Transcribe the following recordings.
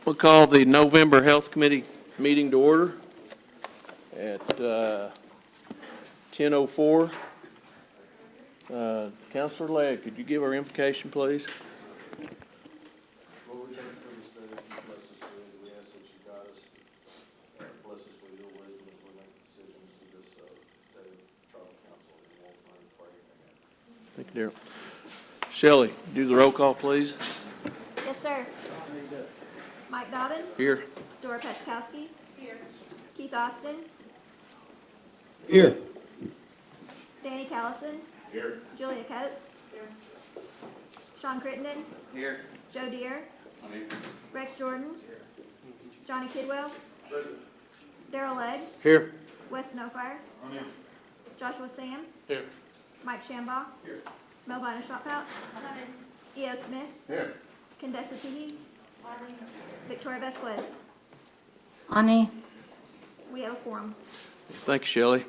We'll call the November Health Committee meeting to order at 10:04. Councilor Legg, could you give our invocation, please? Lord, we thank you for this day that you bless us with. We ask that you guide us, bless us with your wisdom as we make decisions through this day of tribal council. In your name we pray. Amen. Thank you, Darrell. Shelley, do the roll call, please. Yes, sir. Mike Dobbins. Here. Dora Petzkowski. Here. Keith Austin. Here. Danny Callison. Here. Julia Coates. Here. Sean Crittenden. Here. Joe Deere. I'm here. Rex Jordan. Johnny Kidwell. Darrell Legg. Here. Wes Snowfire. I'm here. Joshua Sam. Here. Mike Shambaugh. Here. Melvina Shotpout. E.O. Smith. Here. Condessa Teehee. Victoria Vasquez. Ani. We have a quorum. Thank you, Shelley.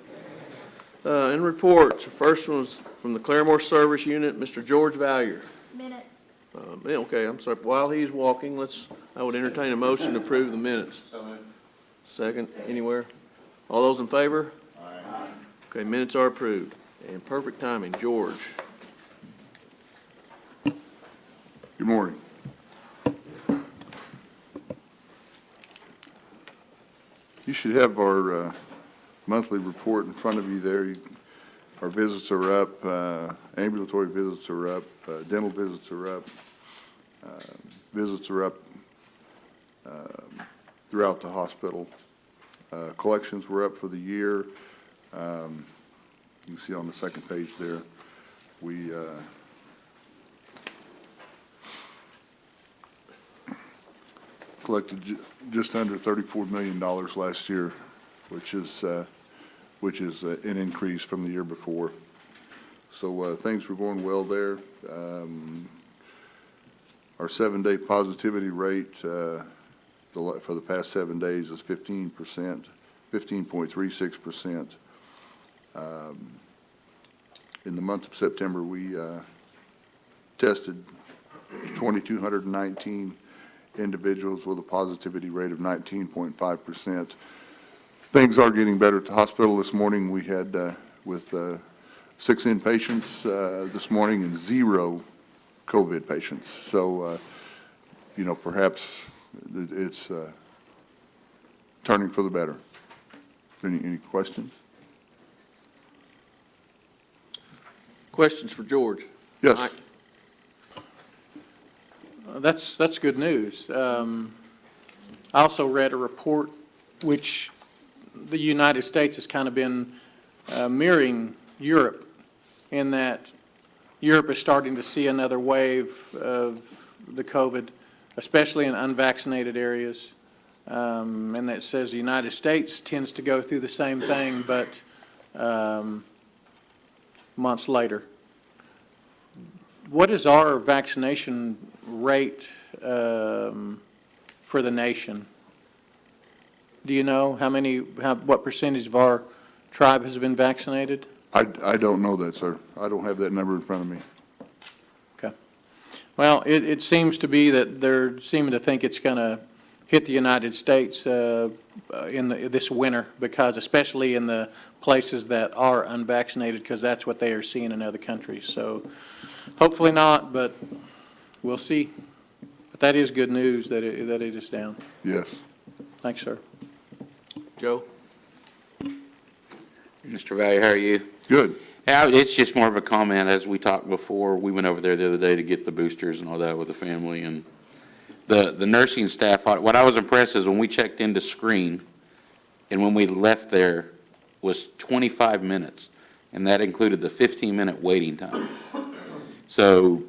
In reports, the first one was from the Claremore Service Unit, Mr. George Vallier. Minutes. Okay, I'm sorry. While he's walking, I would entertain a motion to approve the minutes. So moved. Second, anywhere? All those in favor? Aye. Okay, minutes are approved. And perfect timing, George. Good morning. You should have our monthly report in front of you there. Our visits are up, ambulatory visits are up, dental visits are up, visits are up throughout the hospital. Collections were up for the year. You can see on the second page there, we collected just under $34 million last year, which is an increase from the year before. So things were going well there. Our 7-day positivity rate for the past 7 days is 15%, 15.36%. In the month of September, we tested 2,219 individuals with a positivity rate of 19.5%. Things are getting better at the hospital. This morning we had with 6 inpatients this morning and 0 COVID patients. So, perhaps it's turning for the better. Any questions? Questions for George? Yes. Mike? That's good news. I also read a report which the United States has kind of been mirroring Europe in that Europe is starting to see another wave of the COVID, especially in unvaccinated areas. And that says the United States tends to go through the same thing, but months later. What is our vaccination rate for the nation? Do you know what percentage of our tribe has been vaccinated? I don't know that, sir. I don't have that number in front of me. Okay. Well, it seems to be that they're seeming to think it's going to hit the United States in this winter, because especially in the places that are unvaccinated, because that's what they are seeing in other countries. So hopefully not, but we'll see. But that is good news that it is down. Yes. Thanks, sir. Joe? Mr. Vallier, how are you? Good. Yeah, it's just more of a comment. As we talked before, we went over there the other day to get the boosters and all that with the family, and the nursing staff, what I was impressed is when we checked into screen and when we left there was 25 minutes, and that included the 15-minute waiting time. So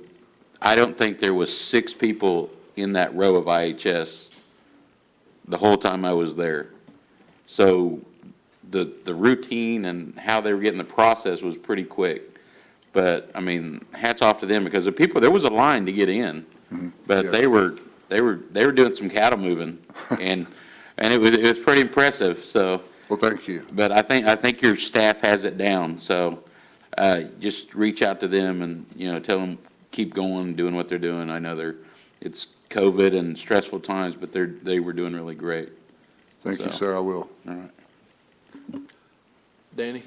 I don't think there was 6 people in that row of IHS the whole time I was there. So the routine and how they were getting the process was pretty quick. But I mean, hats off to them, because there was a line to get in, but Yes. they were doing some cattle moving, and it was pretty impressive. So, Well, thank you. but I think your staff has it down. So just reach out to them and tell them keep going, doing what they're doing. I know it's COVID and stressful times, but they were doing really great. Thank you, So- sir, I will. All right. Danny?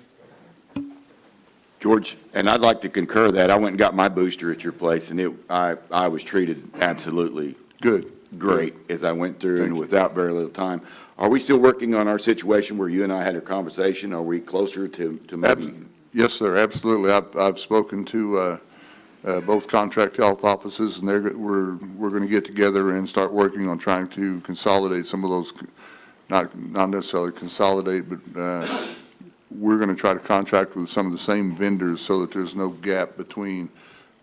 George, and I'd like to concur that. I went and got my booster at your place, and I was treated absolutely Good. great as I went through Thank and you. without very little time. Are we still working on our situation where you and I had a conversation? Are we closer to maybe? Yes, sir, absolutely. I've spoken to both contract health offices, and we're going to get together and start working on trying to consolidate some of those, not necessarily consolidate, but we're going to try to contract with some of the same vendors so that there's no gap between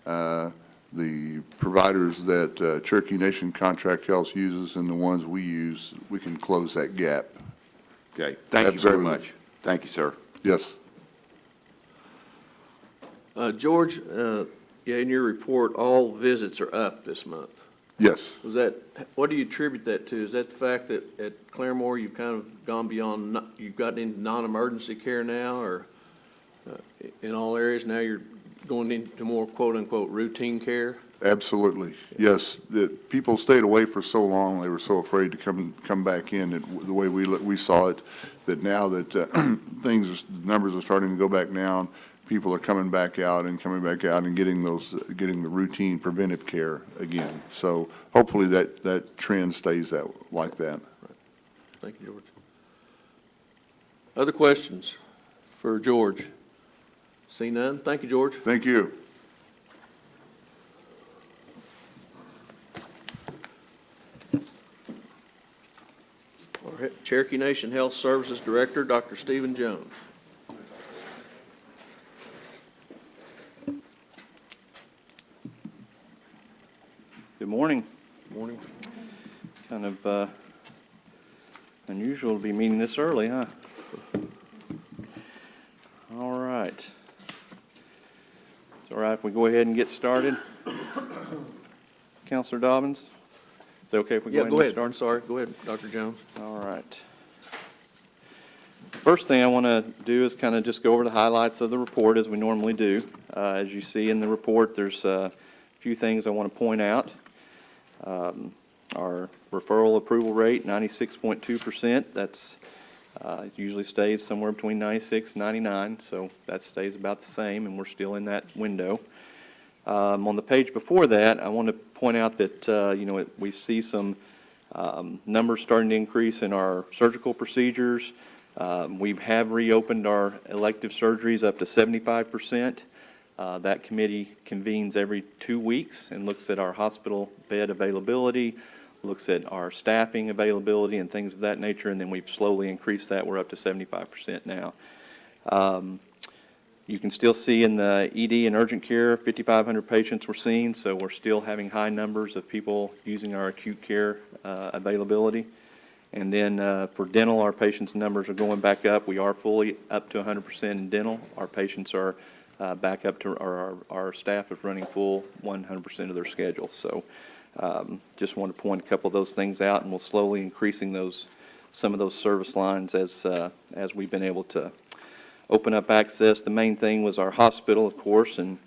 the providers that Cherokee Nation Contract Health uses and the ones we use. We can close that gap. Okay, thank you very Absolutely. much. Thank you, sir. Yes. George, yeah, in your report, all visits are up this month. Yes. Was that, what do you attribute that to? Is that the fact that at Claremore, you've kind of gone beyond, you've gotten into non-emergency care now, or in all areas now you're going into more quote-unquote routine care? Absolutely, yes. People stayed away for so long, they were so afraid to come back in, the way we saw it, that now that numbers are starting to go back down, people are coming back out and getting the routine preventive care again. So hopefully that trend stays like that. Thank you, George. Other questions for George? See none? Thank you, George. Thank you. Our Cherokee Nation Health Services Director, Dr. Stephen Jones. Good morning. Morning. Kind of unusual to be meeting this early, huh? All right. It's all right if we go ahead and get started. Counselor Dobbins? Is it okay if we go Yeah, ahead go and get ahead. I'm started? sorry. Go ahead, Dr. Jones. All right. First thing I want to do is kind of just go over the highlights of the report as we normally do. As you see in the report, there's a few things I want to point out. Our referral approval rate, 96.2%. That's usually stays somewhere between 96 and 99, so that stays about the same, and we're still in that window. On the page before that, I want to point out that we see some numbers starting to increase in our surgical procedures. We have reopened our elective surgeries up to 75%. That committee convenes every 2 weeks and looks at our hospital bed availability, looks at our staffing availability and things of that nature, and then we've slowly increased that. We're up to 75% now. You can still see in the ED and urgent care, 5,500 patients we're seeing, so we're still having high numbers of people using our acute care availability. And then for dental, our patients' numbers are going back up. We are fully up to 100% in dental. Our patients are back up to, our staff is running full 100% of their schedule. So just want to point a couple of those things out, and we'll slowly increasing some of those service lines as we've been able to open up access. The main thing was our hospital, of course, and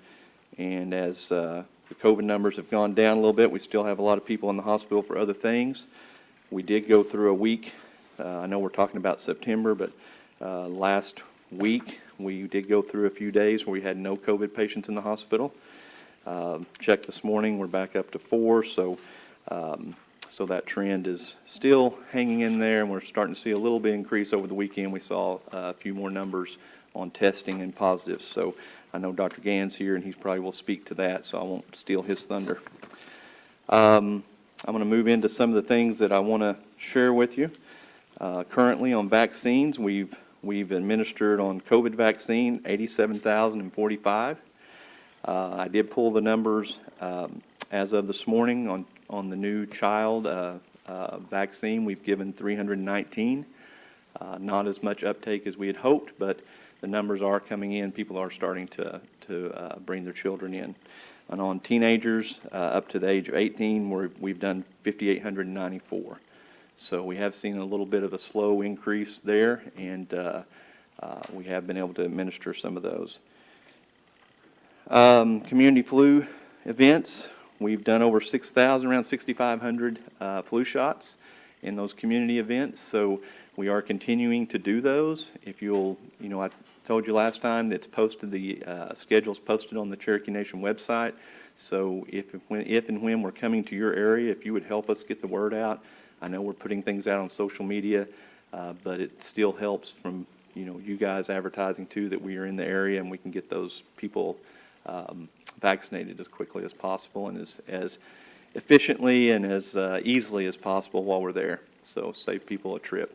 as the COVID numbers have gone down a little bit, we still have a lot of people in the hospital for other things. We did go through a week, I know we're talking about September, but last week we did go through a few days where we had no COVID patients in the hospital. Checked this morning, we're back up to 4, so that trend is still hanging in there, and we're starting to see a little bit increase over the weekend. We saw a few more numbers on testing and positives, so I know Dr. Gann's here, and he probably will speak to that, so I won't steal his thunder. I'm going to move into some of the things that I want to share with you. Currently on vaccines, we've administered on COVID vaccine 87,045. I did pull the numbers as of this morning on the new child vaccine. We've given 319. Not as much uptake as we had hoped, but the numbers are coming in. People are starting to bring their children in. And on teenagers up to the age of 18, we've done 5,894. So we have seen a little bit of a slow increase there, and we have been able to administer some of those. Community flu events, We've done over 6,000, around 6,500 flu shots in those community events, so we are continuing to do those. If you'll, I told you last time that's posted, the schedule's posted on the Cherokee Nation website. So if and when we're coming to your area, if you would help us get the word out. I know we're putting things out on social media, but it still helps from, you guys advertising too, that we are in the area and we can get those people vaccinated as quickly as possible and as efficiently and as easily as possible while we're there. So save people a trip.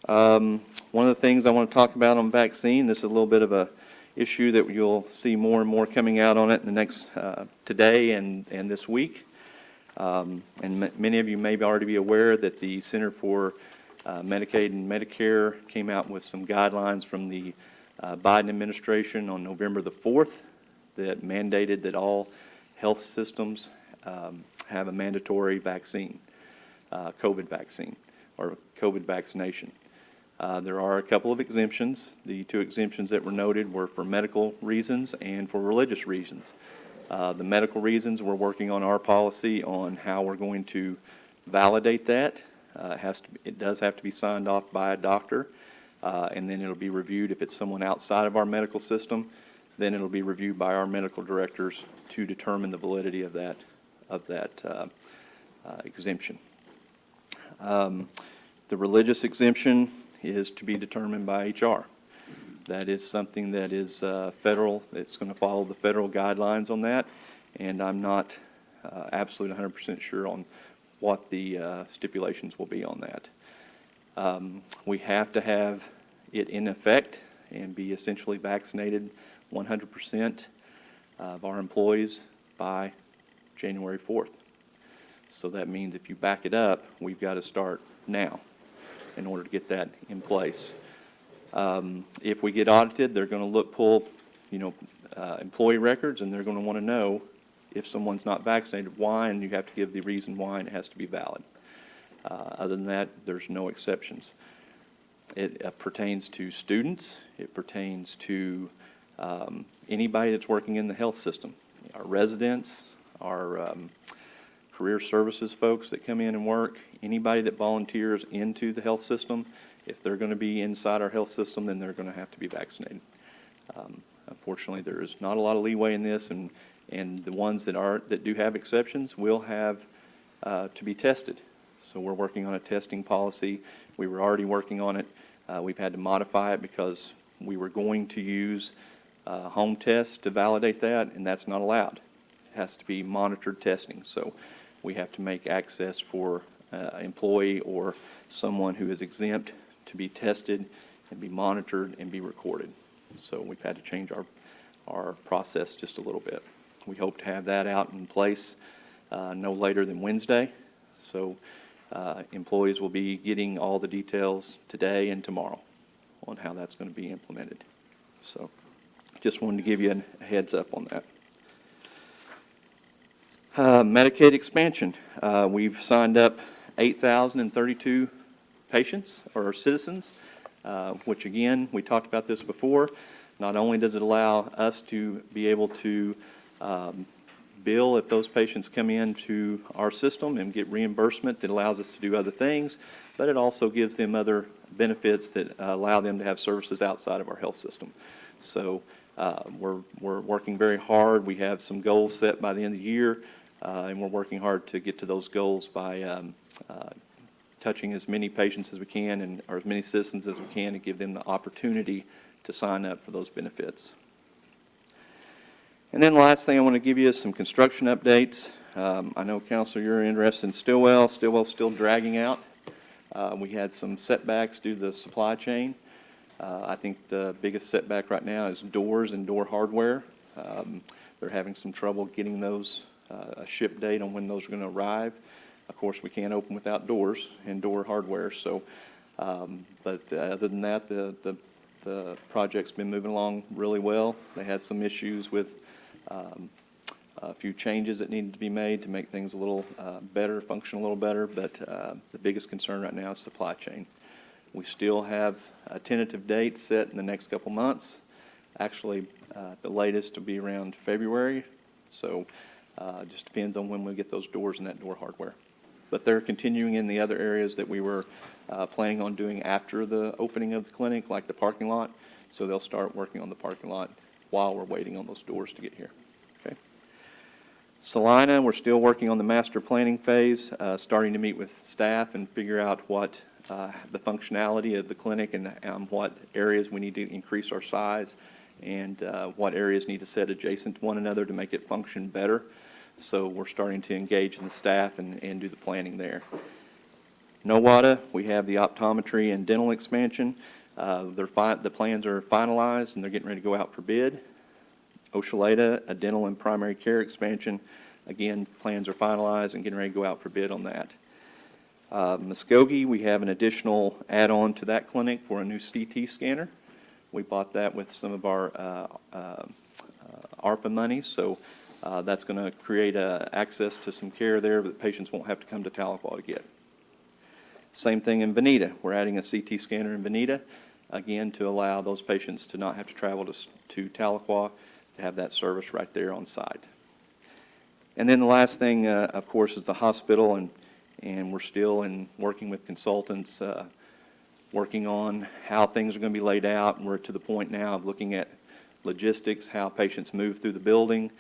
One of the things I want to talk about on vaccine, this is a little bit of a issue that you'll see more and more coming out on it in the next, today and this week. Many of you may already be aware that the Center for Medicaid and Medicare came out with some guidelines from the Biden administration on November the 4th that mandated that all health systems have a mandatory vaccine, COVID vaccine, or COVID vaccination. There are a couple of exemptions. The two exemptions that were noted were for medical reasons and for religious reasons. The medical reasons, we're working on our policy on how we're going to validate that. It does have to be signed off by a doctor, and then it'll be reviewed. If it's someone outside of our medical system, then it'll be reviewed by our medical directors to determine the validity of that exemption. The religious exemption is to be determined by HR. That is something that is federal. It's going to follow the federal guidelines on that, and I'm not absolutely 100% sure on what the stipulations will be on that. We have to have it in effect and be essentially vaccinated 100% of our employees by January 4th. So that means if you back it up, we've got to start now in order to get that in place. If we get audited, they're going to pull employee records, and they're going to want to know if someone's not vaccinated, why, and you have to give the reason why, and it has to be valid. Other than that, there's no exceptions. It pertains to students. It pertains to anybody that's working in the health system, our residents, our career services folks that come in and work, anybody that volunteers into the health system. If they're going to be inside our health system, then they're going to have to be vaccinated. Unfortunately, there is not a lot of leeway in this, and the ones that do have exceptions will have to be tested. So we're working on a testing policy. We were already working on it. We've had to modify it because we were going to use home tests to validate that, and that's not allowed. It has to be monitored testing. So we have to make access for employee or someone who is exempt to be tested and be monitored and be recorded. So we've had to change our process just a little bit. We hope to have that out in place no later than Wednesday. So employees will be getting all the details today and tomorrow on how that's going to be implemented. So just wanted to give you a heads up on that. Medicaid expansion. We've signed up 8,032 patients or citizens, which again, we talked about this before. Not only does it allow us to be able to bill if those patients come into our system and get reimbursement that allows us to do other things, but it also gives them other benefits that allow them to have services outside of our health system. So we're working very hard. We have some goals set by the end of the year, and we're working hard to get to those goals by touching as many patients as we can or as many citizens as we can to give them the opportunity to sign up for those benefits. And then the last thing I want to give you is some construction updates. I know, Counselor, you're interested in Stillwell. Stillwell's still dragging out. We had some setbacks due to the supply chain. I think the biggest setback right now is doors and door hardware. They're having some trouble getting those, a ship date on when those are going to arrive. Of course, we can't open without doors and door hardware. So, but other than that, the project's been moving along really well. They had some issues with a few changes that needed to be made to make things a little better, function a little better. But the biggest concern right now is supply chain. We still have a tentative date set in the next couple months. Actually, the latest will be around February So just depends on when we get those doors and that door hardware. But they're continuing in the other areas that we were planning on doing after the opening of the clinic, like the parking lot. So they'll start working on the parking lot while we're waiting on those doors to get here. Okay. Salina, we're still working on the master planning phase, starting to meet with staff and figure out what the functionality of the clinic and what areas we need to increase our size and what areas need to sit adjacent to one another to make it function better. So we're starting to engage in the staff and do the planning there. Nowata, we have the optometry and dental expansion. The plans are finalized and they're getting ready to go out for bid. Oshaleta, a dental and primary care expansion. Again, plans are finalized and getting ready to go out for bid on that. Muskogee, we have an additional add-on to that clinic for a new CT scanner. We bought that with some of our ARPA money, so that's going to create access to some care there that patients won't have to come to Tahlequah to get. Same thing in Veneta. We're adding a CT scanner in Veneta, again, to allow those patients to not have to travel to Tahlequah, to have that service right there on site. And then the last thing, of course, is the hospital, and we're still working with consultants, working on how things are going to be laid out. And we're to the point now of looking at logistics, how patients move through the building,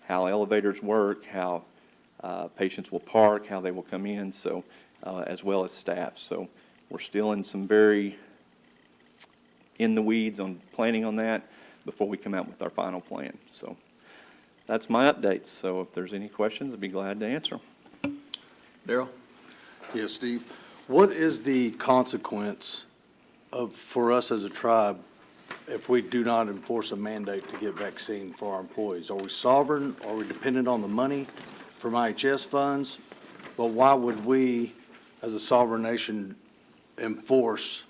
how elevators work, how patients will park, how they will come in, so as well as staff. So we're still in some very in the weeds on planning on that before we come out with our final plan. So that's my updates. So if there's any questions, I'd be glad to answer them. Daryl? Yeah, Steve, what is the consequence for us as a tribe if we do not enforce a mandate to get vaccine for our employees? Are we sovereign? Are we dependent on the money from IHS funds? But why would we, as a sovereign nation, enforce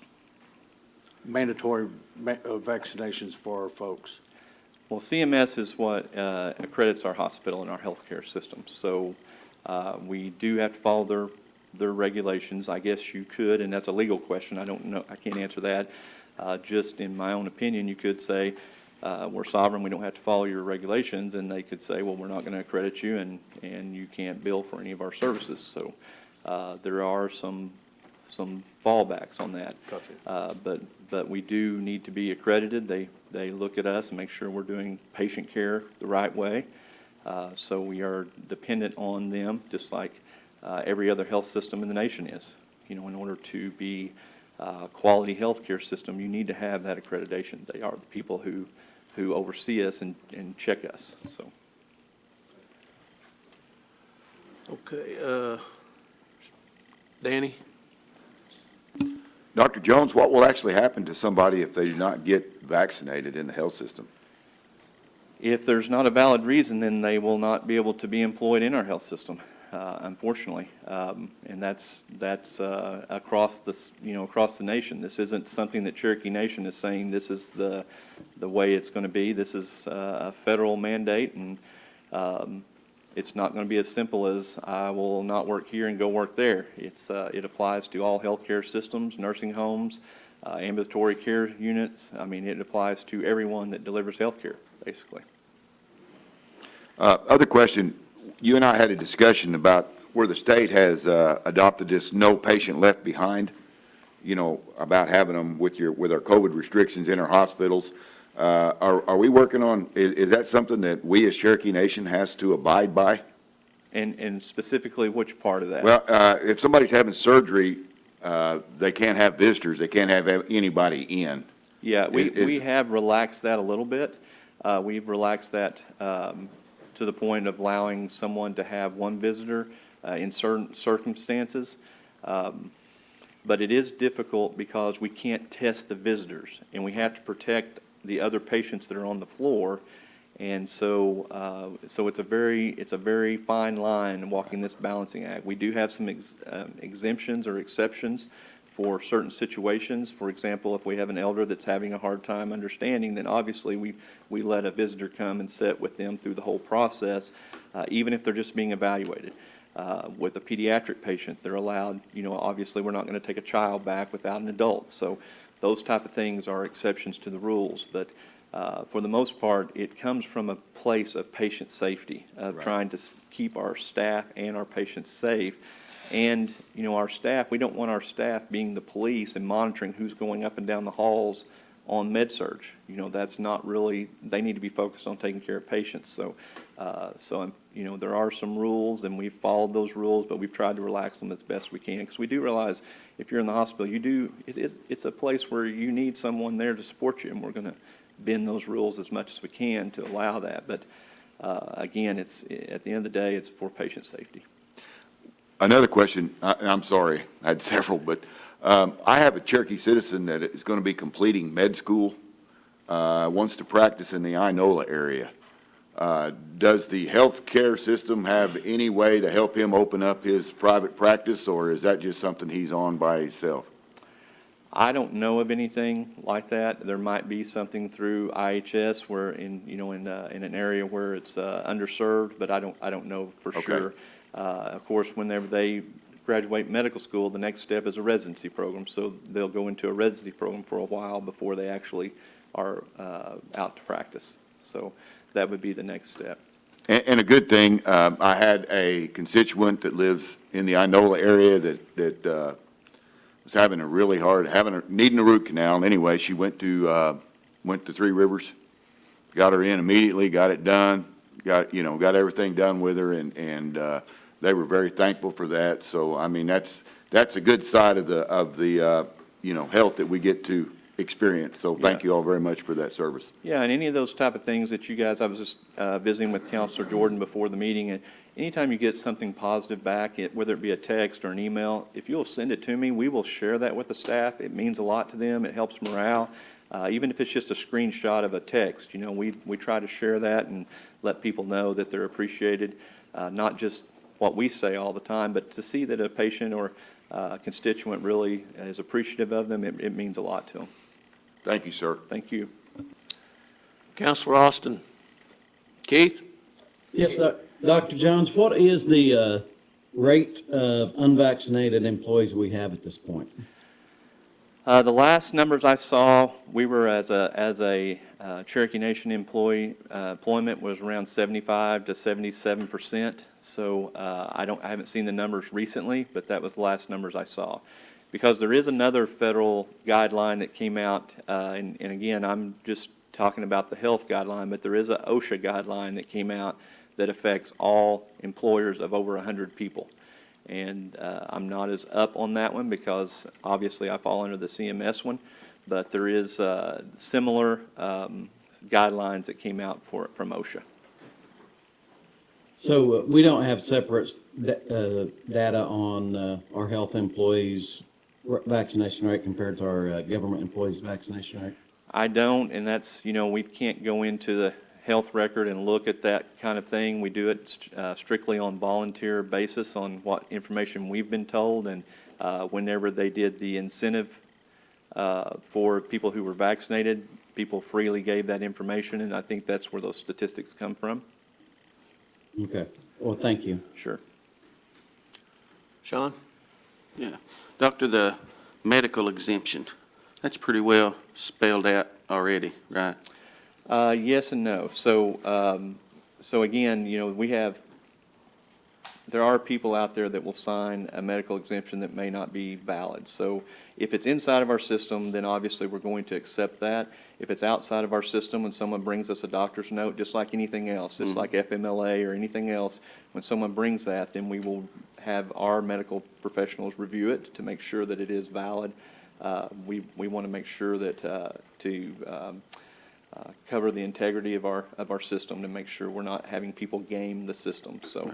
mandatory vaccinations for our folks? Well, CMS is what accredits our hospital and our healthcare system. So we do have to follow their regulations. I guess you could, and that's a legal question. I don't know. I can't answer that. Just in my own opinion, you could say we're sovereign. We don't have to follow your regulations, and they could say, well, we're not going to accredit you, and you can't bill for any of our services. So there are some fallbacks on that. Gotcha. But we do need to be accredited. They look at us and make sure we're doing patient care the right way. So we are dependent on them, just like every other health system in the nation is. You know, in order to be quality healthcare system, you need to have that accreditation. They are the people who oversee us and check us. So. Okay, Danny? Dr. Jones, what will actually happen to somebody if they do not get vaccinated in the health system? If there's not a valid reason, then they will not be able to be employed in our health system, unfortunately. And that's across the nation. This isn't something that Cherokee Nation is saying this is the way it's going to be. This is a federal mandate, and it's not going to be as simple as I will not work here and go work there. It applies to all healthcare systems, nursing homes, ambulatory care units. I mean, it applies to everyone that delivers healthcare, basically. Other question, you and I had a discussion about where the state has adopted this no patient left behind, you know, about having them with our COVID restrictions in our hospitals. Are we working on, is that something that we as Cherokee Nation has to abide by? And specifically, which part of that? Well, if somebody's having surgery, they can't have visitors, they can't have anybody in. Yeah, we have relaxed that a little bit. We've relaxed that to the point of allowing someone to have one visitor in certain circumstances. But it is difficult because we can't test the visitors, and we have to protect the other patients that are on the floor. And so it's a very fine line walking this balancing act. We do have some exemptions or exceptions for certain situations. For example, if we have an elder that's having a hard time understanding, then obviously we let a visitor come and sit with them through the whole process, even if they're just being evaluated. With a pediatric patient, they're allowed, you know, obviously we're not going to take a child back without an adult. So those type of things are exceptions to the rules. But For the most part, it comes from a place of patient safety, of trying to keep our staff and our patients safe. And, our staff, we don't want our staff being the police and monitoring who's going up and down the halls on med-surg. That's not really, they need to be focused on taking care of patients. So, there are some rules, and we've followed those rules, but we've tried to relax them as best we can. Because we do realize if you're in the hospital, it's a place where you need someone there to support you, and we're going to bend those rules as much as we can to allow that. But, again, at the end of the day, it's for patient safety. Another question, I'm sorry, I had several, but I have a Cherokee citizen that is going to be completing med school, wants to practice in the Inola area. Does the healthcare system have any way to help him open up his private practice, or is that just something he's on by himself? I don't know of anything like that. There might be something through IHS where in an area where it's underserved, but I don't know for Okay. sure. Of course, whenever they graduate medical school, the next step is a residency program. So they'll go into a residency program for a while before they actually are out to practice. So that would be the next step. And a good thing, I had a constituent that lives in the Inola area that was having a really hard, needing a root canal. And anyway, she went to Three Rivers, got her in immediately, got it done, got everything done with her, and they were very thankful for that. So, I mean, that's a good side of the health that we get to experience. So thank you all very much for that service. Yeah, and any of those type of things that you guys, I was just visiting with Counselor Jordan before the meeting, and anytime you get something positive back, whether it be a text or an email, if you'll send it to me, we will share that with the staff. It means a lot to them. It helps morale. Even if it's just a screenshot of a text, we try to share that and let people know that they're appreciated, not just what we say all the time, but to see that a patient or constituent really is appreciative of them, it means a lot to them. Thank you, sir. Thank you. Counselor Austin. Keith? Yes, Dr. Jones, what is the rate of unvaccinated employees we have at this point? The last numbers I saw, we were as a Cherokee Nation employee, employment was around 75 to 77%. So I haven't seen the numbers recently, but that was the last numbers I saw. Because there is another federal guideline that came out, and again, I'm just talking about the health guideline, but there is a OSHA guideline that came out that affects all employers of over 100 people. And I'm not as up on that one because obviously I fall under the CMS one, but there is similar guidelines that came out from OSHA. So we don't have separate data on our health employees' vaccination rate compared to our government employees' vaccination rate? I don't, and that's, we can't go into the health record and look at that kind of thing. We do it strictly on volunteer basis on what information we've been told, and whenever they did the incentive for people who were vaccinated, people freely gave that information, and I think that's where those statistics come from. Okay. Well, thank you. Sure. Sean? Yeah. Doctor, the medical exemption, that's pretty well spelled out already, right? Yes and no. So again, there are people out there that will sign a medical exemption that may not be valid. So if it's inside of our system, then obviously we're going to accept that. If it's outside of our system, when someone brings us a doctor's note, just like anything else, just like FMLA or anything else, when someone brings that, then we will have our medical professionals review it to make sure that it is valid. We want to make sure that to cover the integrity of our system to make sure we're not having people game the system. So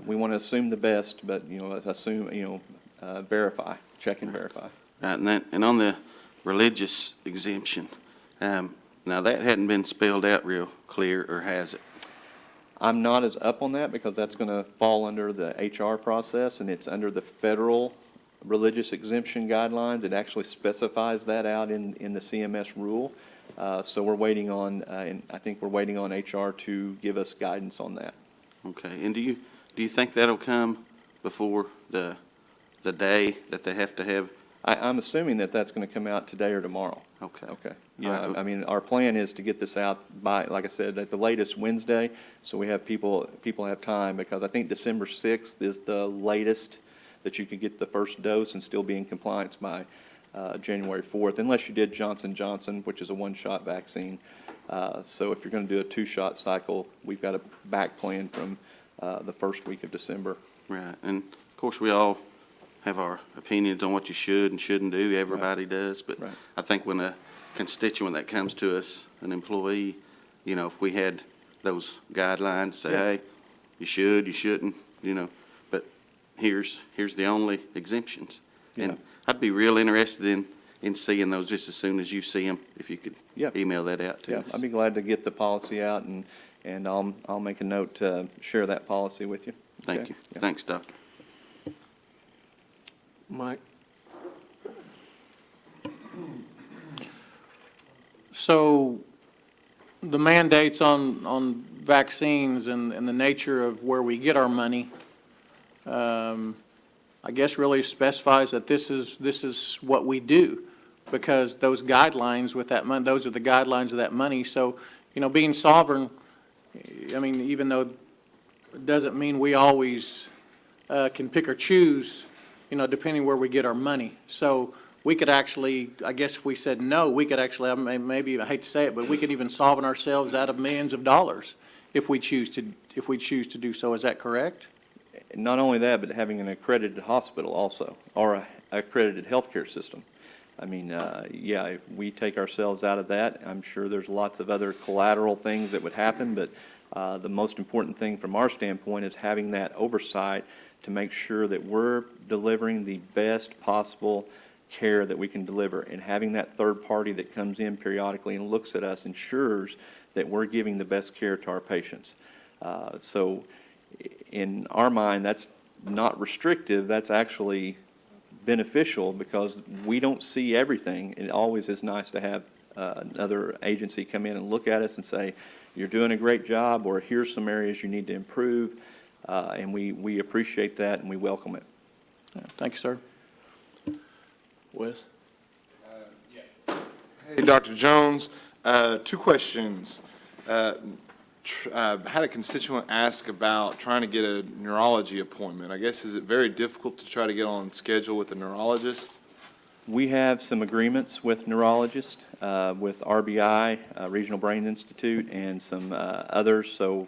we want to assume the best, but verify, check and verify. Right, and on the religious exemption, now that hadn't been spelled out real clear, or has it? I'm not as up on that because that's going to fall under the HR process, and it's under the federal religious exemption guidelines. It actually specifies that out in the CMS rule. So we're waiting on, and I think we're waiting on HR to give us guidance on that. Okay, and do you think that'll come before the day that they have to have I'm assuming that that's going to come out today or tomorrow. Okay. Okay. All Yeah, right. I mean, our plan is to get this out by, like I said, at the latest Wednesday, so we have people have time, because I think December 6th is the latest that you could get the first dose and still be in compliance by January 4th, unless you did Johnson & Johnson, which is a one-shot vaccine. So if you're going to do a two-shot cycle, we've got a back plan from the first week of December. Right, and of course, we all have our opinions on what you should and shouldn't do, everybody does, but Right. I think when a constituent that comes to us, an employee, you know, if we had those guidelines, say, Yeah. hey, you should, you shouldn't, you know, but here's the only exemptions. Yeah. And I'd be real interested in seeing those just as soon as you see them, if you could Yeah. email that out to Yeah, us. I'd be glad to get the policy out, and I'll make a note to share that policy with you. Thank Okay? you. Yeah. Thanks, Doctor. Mike? So the mandates on vaccines and the nature of where we get our money, I guess really specifies that this is what we do, because those guidelines with that money, those are the guidelines of that money. So, you know, being sovereign, I mean, even though it doesn't mean we always can pick or choose, you know, depending where we get our money. So we could actually, I guess if we said no, we could actually, maybe, I hate to say it, but we could even sovereign ourselves out of millions of dollars if we choose to do so. Is that correct? Not only that, but having an accredited hospital also, or a accredited healthcare system. I mean, yeah, if we take ourselves out of that, I'm sure there's lots of other collateral things that would happen, but the most important thing from our standpoint is having that oversight to make sure that we're delivering the best possible care that we can deliver, and having that third party that comes in periodically and looks at us ensures that we're giving the best care to our patients. So in our mind, that's not restrictive, that's actually beneficial, because we don't see everything. It always is nice to have another agency come in and look at us and say, you're doing a great job, or here's some areas you need to improve, and we appreciate that and we welcome it. Thank you, sir. Wes? Hey, Dr. Jones, two questions. Had a constituent ask about trying to get a neurology appointment. I guess, is it very difficult to try to get on schedule with a neurologist? We have some agreements with neurologists, with RBI, Regional Brain Institute, and some others. So,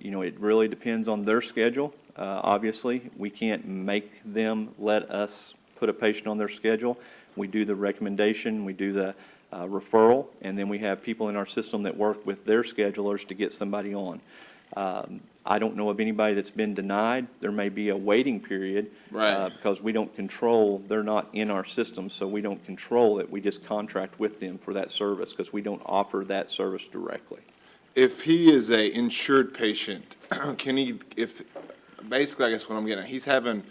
you know, it really depends on their schedule. Obviously, we can't make them let us put a patient on their schedule. We do the recommendation, we do the referral, and then we have people in our system that work with their schedulers to get somebody on. I don't know of anybody that's been denied. There may be a waiting period. Right. Because we don't control, they're not in our system, so we don't control it. We just contract with them for that service, because we don't offer that service directly. If he is a insured patient, can he, basically, I guess what I'm getting at, he's having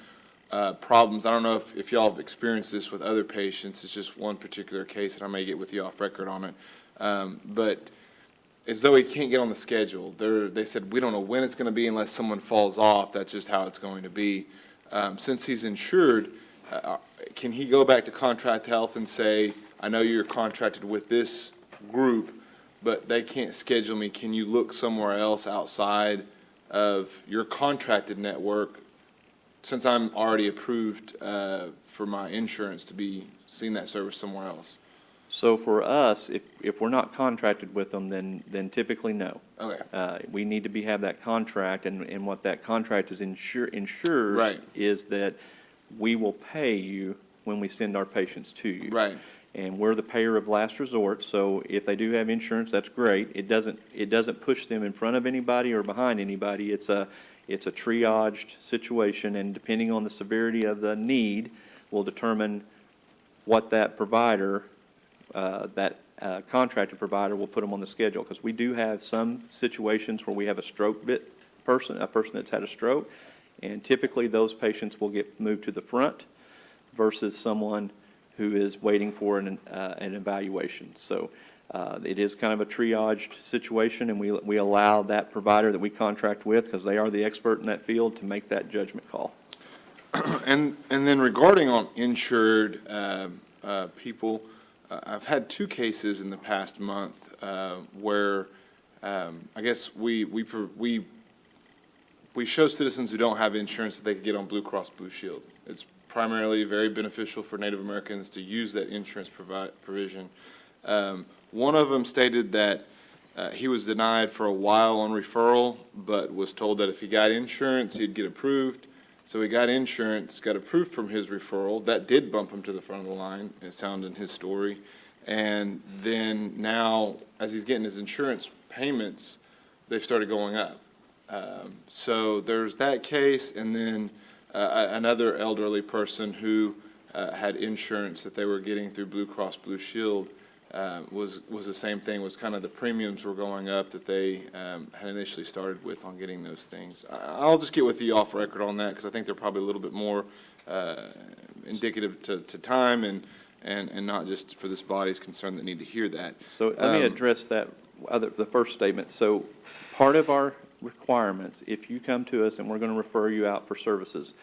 problems. I don't know if y'all have experienced this with other patients. It's just one particular case, and I may get with you off record on it. But as though he can't get on the schedule. They said, we don't know when it's going to be unless someone falls off. That's just how it's going to be. Since he's insured, can he go back to Contract Health and say, I know you're contracted with this group, but they can't schedule me. Can you look somewhere else outside of your contracted network, since I'm already approved for my insurance to be seeing that service somewhere else? So for us, if we're not contracted with them, then typically no. Okay. We need to have that contract, and what that contract is ensures Right. is that we will pay you when we send our patients to you. Right. And we're the payer of last resort, so if they do have insurance, that's great. It doesn't push them in front of anybody or behind anybody. It's a triaged situation, and depending on the severity of the need, will determine what that provider, contracted provider, will put them on the schedule. Because we do have some situations where we have a person that's had a stroke, and typically those patients will get moved to the front versus someone who is waiting for an evaluation. So it is kind of a triaged situation, and we allow that provider that we contract with, because they are the expert in that field, to make that judgment call. And then regarding on insured people, I've had two cases in the past month where I guess we show citizens who don't have insurance that they could get on Blue Cross Blue Shield. It's primarily very beneficial for Native Americans to use that insurance provision. One of them stated that he was denied for a while on referral, but was told that if he got insurance, he'd get approved. So he got insurance, got approved from his referral. That did bump him to the front of the line, it sounded in his story. And then now, as he's getting his insurance payments, they've started going up. So there's that case, and then another elderly person who had insurance that they were getting through Blue Cross Blue Shield was the same thing, was kind of the premiums were going up that they had initially started with on getting those things. I'll just get with you off record on that, because I think they're probably a little bit more indicative to time and not just for this body's concern that need to hear that. So let me address that the first statement. So part of our requirements, if you come to us and we're going to refer you out for services,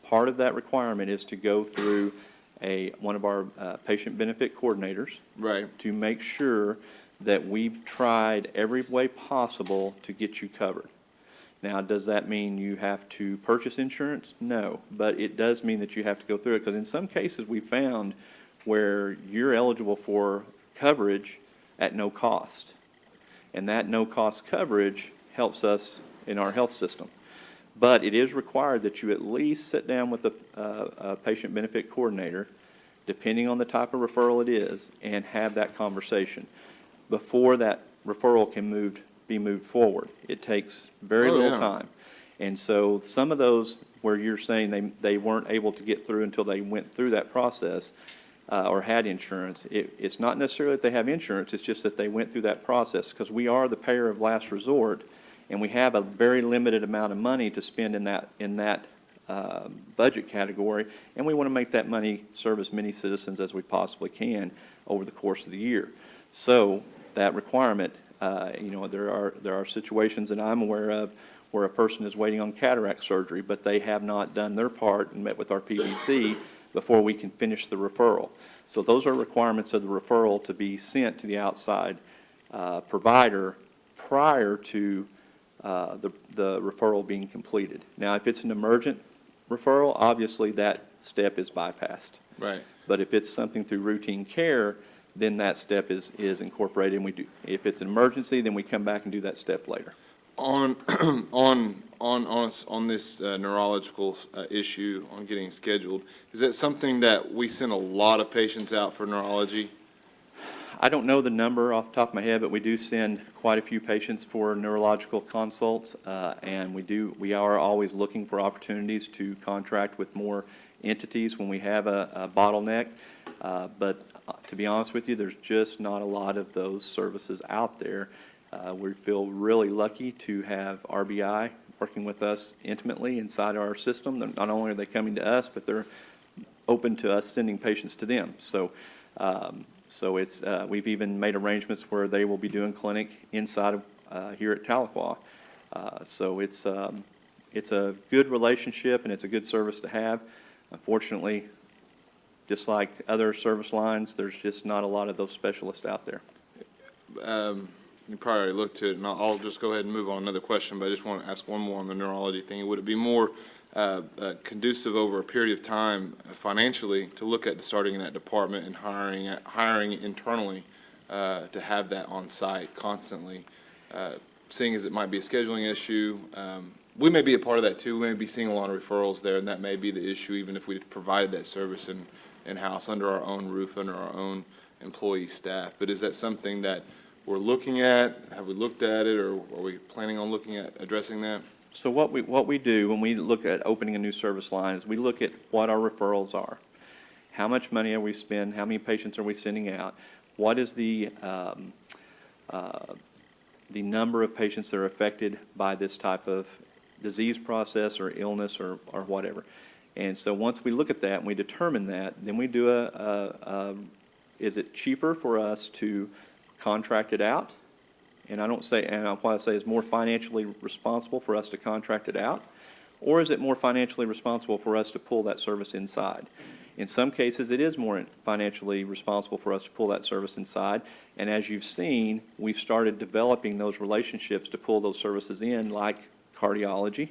part of that requirement is to go through one of our patient benefit coordinators. Right. To make sure that we've tried every way possible to get you covered. Now, does that mean you have to purchase insurance? No, but it does mean that you have to go through it, because in some cases we found where you're eligible for coverage at no cost. And that no-cost coverage helps us in our health system. But it is required that you at least sit down with a patient benefit coordinator, depending on the type of referral it is, and have that conversation before that referral can be moved forward. It takes very little time. And so some of those where you're saying they weren't able to get through until they went through that process or had insurance, it's not necessarily that they have insurance, it's just that they went through that process, because we are the payer of last resort, and we have a very limited amount of money to spend in that budget category, and we want to make that money serve as many citizens as we possibly can over the course of the year. So that requirement, there are situations that I'm aware of where a person is waiting on cataract surgery, but they have not done their part and met with our PBC before we can finish the referral. So those are requirements of the referral to be sent to the outside provider prior to the referral being completed. Now, if it's an emergent referral, obviously that step is bypassed. Right. But if it's something through routine care, then that step is incorporated, and we do. If it's an emergency, then we come back and do that step later. On this neurological issue on getting scheduled, is that something that we send a lot of patients out for neurology? I don't know the number off the top of my head, but we do send quite a few patients for neurological consults, and we are always looking for opportunities to contract with more entities when we have a bottleneck. But to be honest with you, there's just not a lot of those services out there. We feel really lucky to have RBI working with us intimately inside our system. Not only are they coming to us, but they're open to us sending patients to them. So it's we've even made arrangements where they will be doing clinic inside of here at Tahlequah. So it's a good relationship, and it's a good service to have. Unfortunately, just like other service lines, there's just not a lot of those specialists out there. You probably already looked to it, and I'll just go ahead and move on to another question, but I just want to ask one more on the neurology thing. Would it be more conducive over a period of time financially to look at starting in that department and hiring internally to have that on site constantly, seeing as it might be a scheduling issue? We may be a part of that too. We may be seeing a lot of referrals there, and that may be the issue even if we provided that service in-house under our own roof, under our own employee staff. But is that something that we're looking at? Have we looked at it, or are we planning on looking at addressing that? So what we do when we look at opening a new service line is we look at what our referrals are. How much money are we spending? How many patients are we sending out? What is the number of patients that are affected by this type of disease process or illness or whatever? And so once we look at that and we determine that, then we do is it cheaper for us to contract it out? And what I say is more financially responsible for us to contract it out, Or is it more financially responsible for us to pull that service inside? In some cases, it is more financially responsible for us to pull that service inside. And as you've seen, we've started developing those relationships to pull those services in, like cardiology.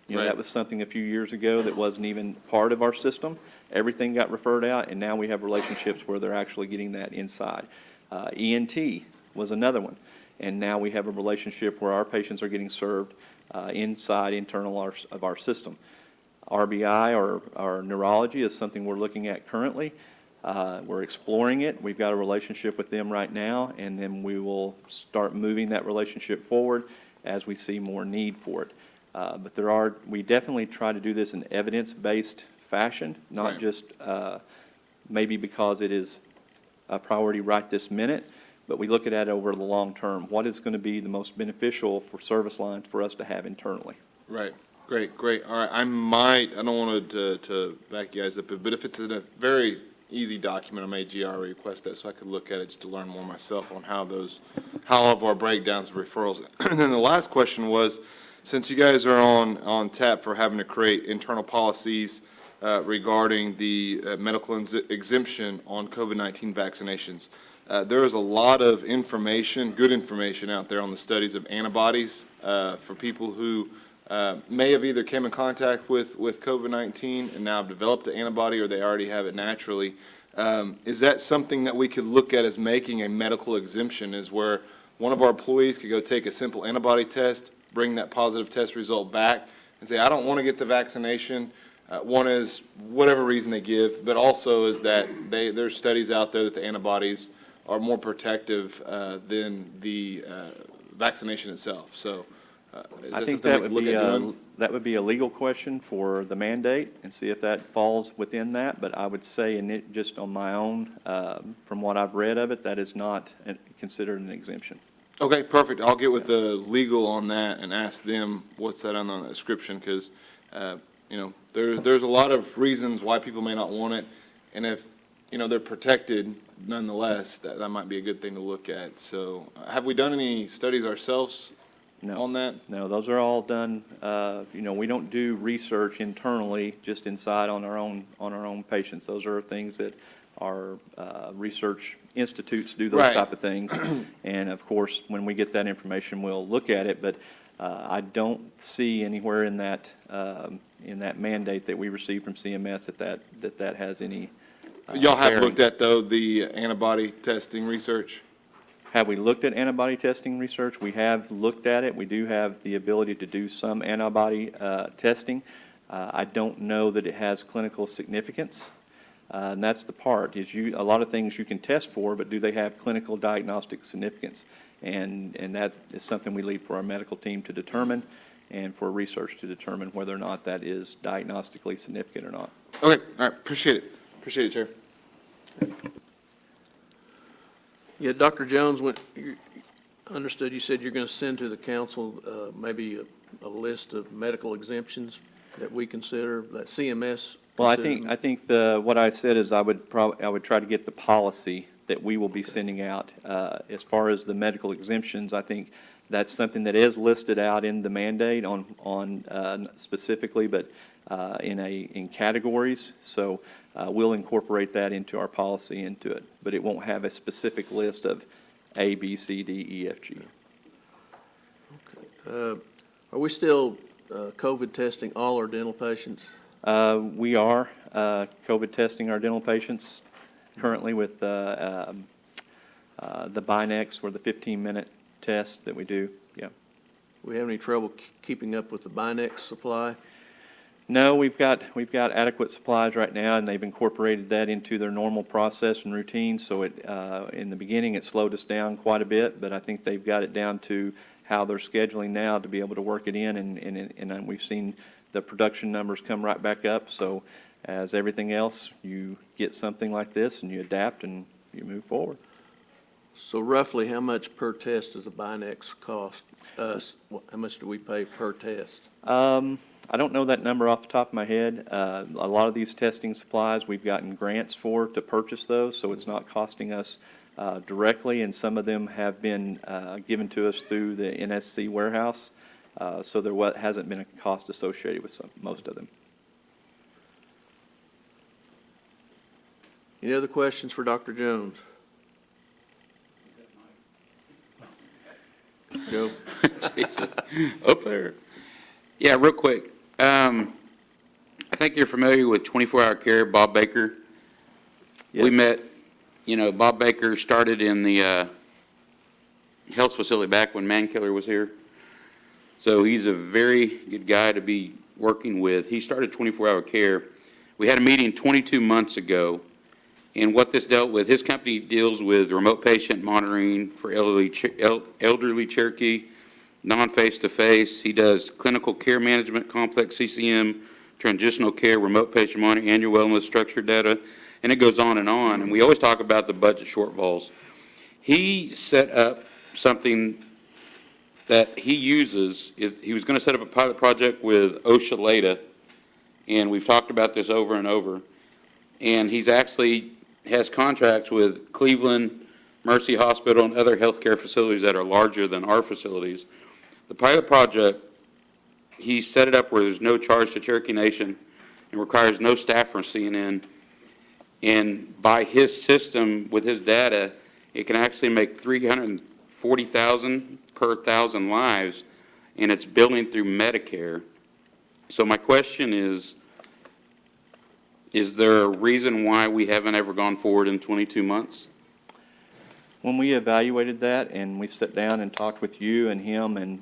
You know, Right. that was something a few years ago that wasn't even part of our system. Everything got referred out, and now we have relationships where they're actually getting that inside. ENT was another one. And now we have a relationship where our patients are getting served internal of our system. RBI, or neurology, is something we're looking at currently. We're exploring it. We've got a relationship with them right now, and then we will start moving that relationship forward as we see more need for it. But we definitely try to do this in evidence-based fashion, not Right. just maybe because it is a priority right this minute, but we look at it over the long term. What is going to be the most beneficial for service lines for us to have internally? Right. Great. All right, I don't want to back you guys up, but if it's in a very easy document, I may GR request that so I could look at it just to learn more myself on how all of our breakdowns of referrals. And then the last question was, since you guys are on tap for having to create internal policies regarding the medical exemption on COVID-19 vaccinations, there is a lot of information, good information out there on the studies of antibodies for people who may have either came in contact with COVID-19 and now have developed an antibody, or they already have it naturally. Is that something that we could look at as making a medical exemption, is where one of our employees could go take a simple antibody test, bring that positive test result back, and say, I don't want to get the vaccination? One is whatever reason they give, but also is that there's studies out there that the antibodies are more protective than the vaccination itself. So is I that think something that we would could look be at doing? that would be a legal question for the mandate and see if that falls within that. But I would say, just on my own, from what I've read of it, that is not considered an exemption. Okay, perfect. I'll get with the legal on that and ask them what's that on the description, because, there's a lot of reasons why people may not want it, and if, they're protected nonetheless, that might be a good thing to look at. So, have we done any studies ourselves No. on that? No, those are all done, we don't do research internally, just inside on our own patients. Those are things that our research institutes do, those Right. type of things. And of course, when we get that information, we'll look at it, but I don't see anywhere in that mandate that we received from CMS that has any Y'all have bearing. looked at, though, the antibody testing research? Have we looked at antibody testing research? We have looked at it. We do have the ability to do some antibody testing. I don't know that it has clinical significance. And that's the part, is a lot of things you can test for, but do they have clinical diagnostic significance? And that is something we leave for our medical team to determine, and for research to determine whether or not that is diagnostically significant or not. Okay, all right, appreciate it, Chair. Yeah, Dr. Jones, understood you said you're going to send to the council maybe a list of medical exemptions that we consider, that CMS. Well, consider. I think what I said is I would try to get the policy that we will be sending out. As far as the medical exemptions, I think that's something that is listed out in the mandate on specifically, but in categories. So we'll incorporate that into our policy into it, but it won't have a specific list of A, B, C, D, E, F, G. Are we still COVID testing all our dental patients? We are COVID testing our dental patients currently with the Binex, or the 15-minute test that we do. Yeah. We have any trouble keeping up with the Binex supply? No, we've got adequate supplies right now, and they've incorporated that into their normal process and routine. So in the beginning, it slowed us down quite a bit, but I think they've got it down to how they're scheduling now to be able to work it in, and we've seen the production numbers come right back up. So as everything else, you get something like this and you adapt and you move forward. So roughly, how much per test does a Binex cost us? How much do we pay per test? I don't know that number off the top of my head. A lot of these testing supplies, we've gotten grants to purchase those, so it's not costing us directly, and some of them have been given to us through the NSC warehouse. So there hasn't been a cost associated with most of them. Any other questions for Dr. Jones? Joe? Jesus, up there. Yeah, real quick. I think you're familiar with 24-hour care, Bob Baker. We Yes. met, Bob Baker started in the health facility back when Mankiller was here. So he's a very good guy to be working with. He started 24-hour care. We had a meeting 22 months ago, and what this dealt with, his company deals with remote patient monitoring for elderly Cherokee, non-face-to-face. He does clinical care management, complex CCM, transitional care, remote patient monitoring, annual wellness, structured data, and it goes on. And we always talk about the budget shortfalls. He set up something that he uses. He was going to set up a pilot project with Oshaleta, and we've talked about this over and over. And he's actually has contracts with Cleveland, Mercy Hospital, and other healthcare facilities that are larger than our facilities. The pilot project, he set it up where there's no charge to Cherokee Nation and requires no staff from CNN. And by his system, with his data, it can actually make $340,000 per 1,000 lives, and it's billing through Medicare. So my question is there a reason why we haven't ever gone forward in 22 months? When we evaluated that and we sat down and talked with you and him and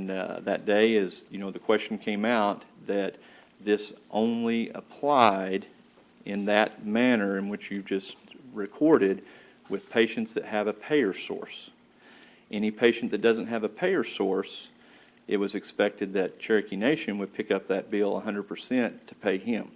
that day is, the question came out that this only applied in that manner in which you just recorded with patients that have a payer source. Any patient that doesn't have a payer source, it was expected that Cherokee Nation would pick up that bill 100% to pay him.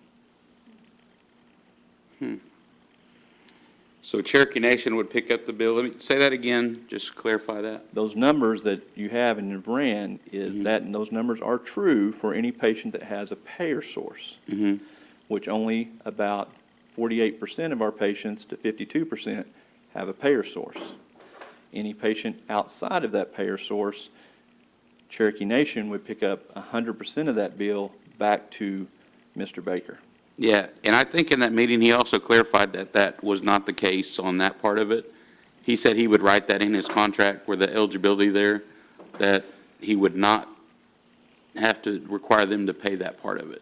So Cherokee Nation would pick up the bill. Let me say that again, just to clarify that. Those numbers that you have and have ran is Mhm. that, and those numbers are true for any patient that has a payer source, Mm-hmm. which only about 48% of our patients to 52% have a payer source. Any patient outside of that payer source, Cherokee Nation would pick up 100% of that bill back to Mr. Baker. Yeah, and I think in that meeting, he also clarified that that was not the case on that part of it. He said he would write that in his contract where the eligibility there, that he would not have to require them to pay that part of it.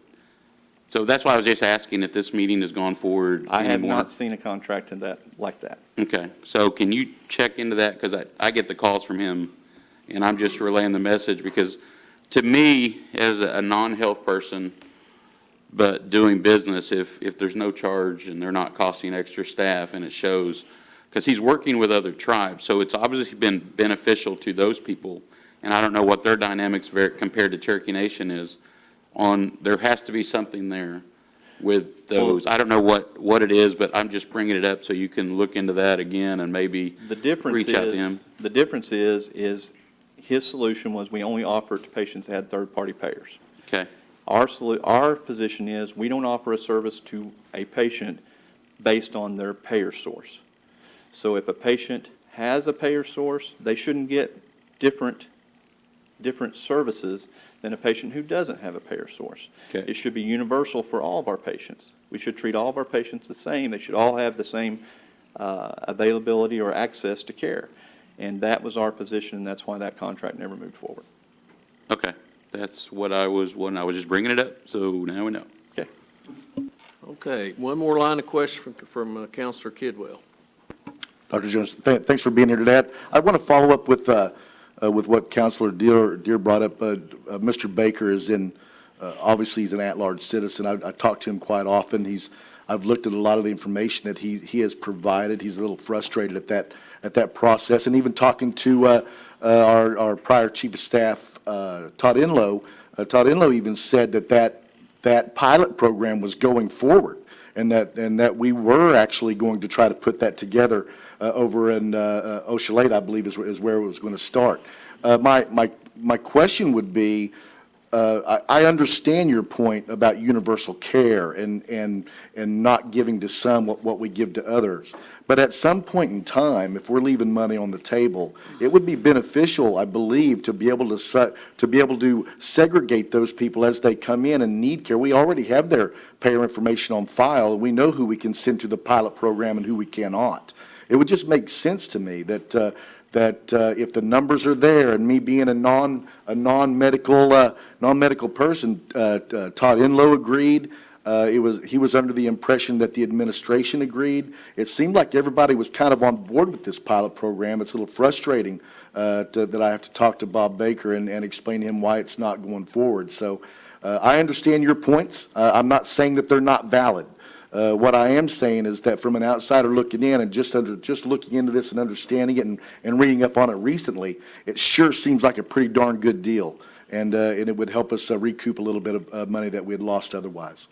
So that's why I was just asking if this meeting has gone forward I have anymore. not seen a contract in that, like that. Okay, so can you check into that? Because I get the calls from him, and I'm just relaying the message, because to me, as a non-health person, but doing business, if there's no charge and they're not costing extra staff, and it shows, because he's working with other tribes, so it's obviously been beneficial to those people, and I don't know what their dynamics compared to Cherokee Nation is there has to be something there with those. I don't know what it is, but I'm just bringing it up so you can look into that again and maybe The difference reach out to him. is his solution was we only offer it to patients that had third-party payers. Okay, Our position is we don't offer a service to a patient based on their payer source. So if a patient has a payer source, they shouldn't get different services than a patient who doesn't have a payer source. Okay. It should be universal for all of our patients. We should treat all of our patients the same. They should all have the same availability or access to care. And that was our position, and that's why that contract never moved forward. okay. That's what I was just bringing it up, so now we know. Okay. Okay, one more line of question from Counselor Kidwell. Dr. Jones, thanks for being here today. I want to follow up with what Counselor Deere brought up. Mr. Baker is obviously he's an at-large citizen. I talk to him quite often. I've looked at a lot of the information that he has provided. He's a little frustrated at that process. And even talking to our prior Chief of Staff, Todd Enlow, Todd Enlow even said that pilot program was going forward, and that we were actually going to try to put that together over in Oshaleta, I believe is where it was going to start. My question would be, I understand your point about universal care and not giving to some what we give to others. But at some point in time, if we're leaving money on the table, it would be beneficial, I believe, to be able to segregate those people as they come in and need care. We already have their payer information on file. We know who we can send to the pilot program and who we cannot. It would just make sense to me that if the numbers are there, and me being a non-medical person, Todd Enlow agreed. He was under the impression that the administration agreed. It seemed like everybody was kind of on board with this pilot program. It's a little frustrating that I have to talk to Bob Baker and explain to him why it's not going forward. So I understand your points. I'm not saying that they're not valid. What I am saying is that from an outsider looking in and just looking into this and understanding it and reading up on it recently, it sure seems like a pretty darn good deal. And it would help us recoup a little bit of money that we had lost otherwise.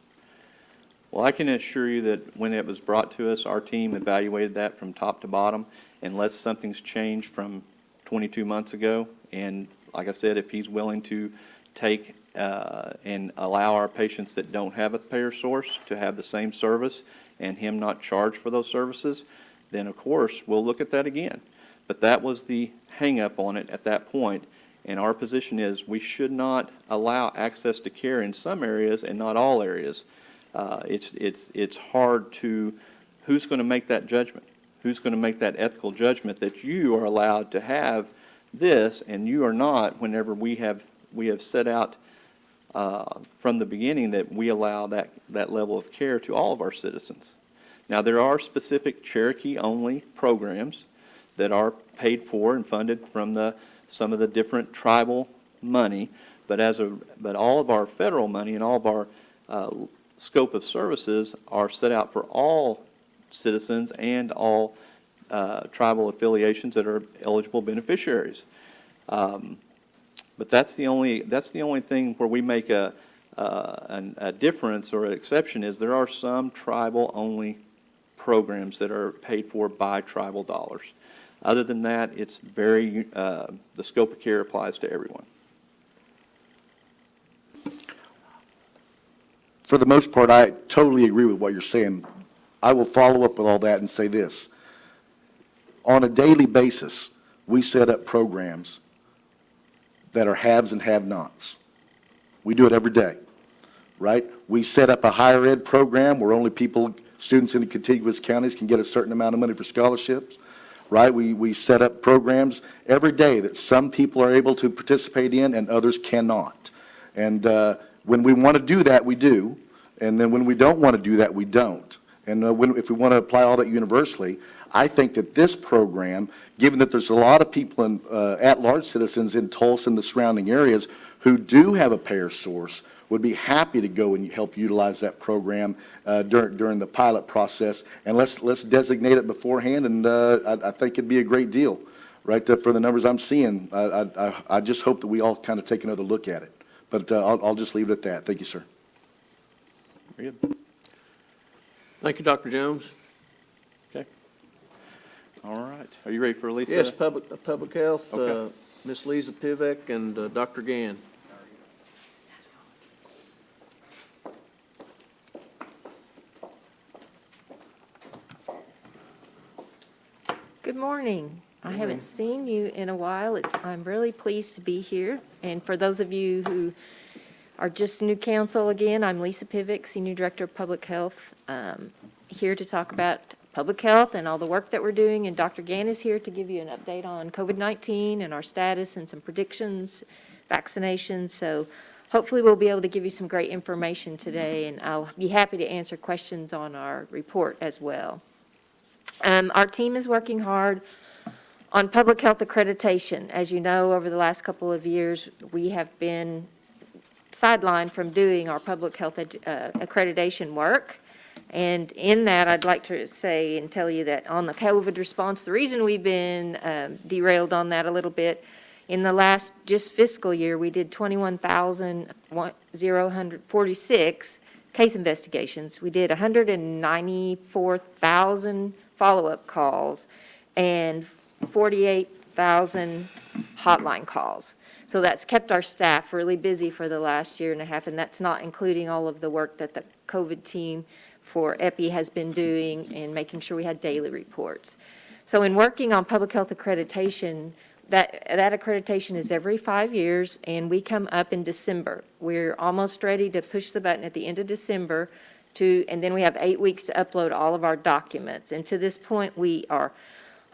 Well, I can assure you that when it was brought to us, our team evaluated that from top to bottom, unless something's changed from 22 months ago. And like I said, if he's willing to take and allow our patients that don't have a payer source to have the same service and him not charge for those services, then of course, we'll look at that again. But that was the hang-up on it at that point. And our position is we should not allow access to care in some areas and not all areas. It's hard to, who's going to make that judgment? Who's going to make that ethical judgment that you are allowed to have this and you are not, whenever we have set out from the beginning that we allow that level of care to all of our citizens. Now, there are specific Cherokee-only programs that are paid for and funded from some of the different tribal money, but all of our federal money and all of our scope of services are set out for all citizens and all tribal affiliations that are eligible beneficiaries. But that's the only thing where we make a difference or an exception is there are some tribal-only programs that are paid for by tribal dollars. Other than that, it's the scope of care applies to everyone. For the most part, I totally agree with what you're saying. I will follow up with all that and say this. On a daily basis, we set up programs that are haves and have-nots. We do it every day, right? We set up a higher ed program where only students in the contiguous counties can get a certain amount of money for scholarships, right? We set up programs every day that some people are able to participate in and others cannot. And when we want to do that, we do. And then when we don't want to do that, we don't. And if we want to apply all that universally, I think that this program, given that there's a lot of people at-large citizens in Tulsa and the surrounding areas who do have a payer source, would be happy to go and help utilize that program during the pilot process. And let's designate it beforehand, and I think it'd be a great deal, right? For the numbers I'm seeing, I just hope that we all kind of take another look at it. But I'll just leave it at that. Thank you, sir. Very good. Thank you, Dr. Jones. Okay. All right. Are you ready for Lisa? Yes, Public Health, Okay. Ms. Lisa Pivek and Dr. Gann. Good morning. I haven't seen you in a while. I'm really pleased to be here. And for those of you who are just new council again, I'm Lisa Pivek, Senior Director of Public Health, here to talk about public health and all the work that we're doing. And Dr. Gann is here to give you an update on COVID-19 and our status and some predictions, vaccinations. So hopefully we'll be able to give you some great information today, and I'll be happy to answer questions on our report as well. Our team is working hard on public health accreditation. As you know, over the last couple of years, we have been sidelined from doing our public health accreditation work. And in that, I'd like to say and tell you that on the COVID response, the reason we've been derailed on that a little bit, in the last just fiscal year, we did 21,046 case investigations. We did 194,000 follow-up calls and 48,000 hotline calls. So that's kept our staff really busy for the last year and a half, and that's not including all of the work that the COVID team for EPI has been doing and making sure we had daily reports. So in working on public health accreditation, that accreditation is every 5 years, and we come up in December. We're almost ready to push the button at the end of December and then we have 8 weeks to upload all of our documents. And to this point, we are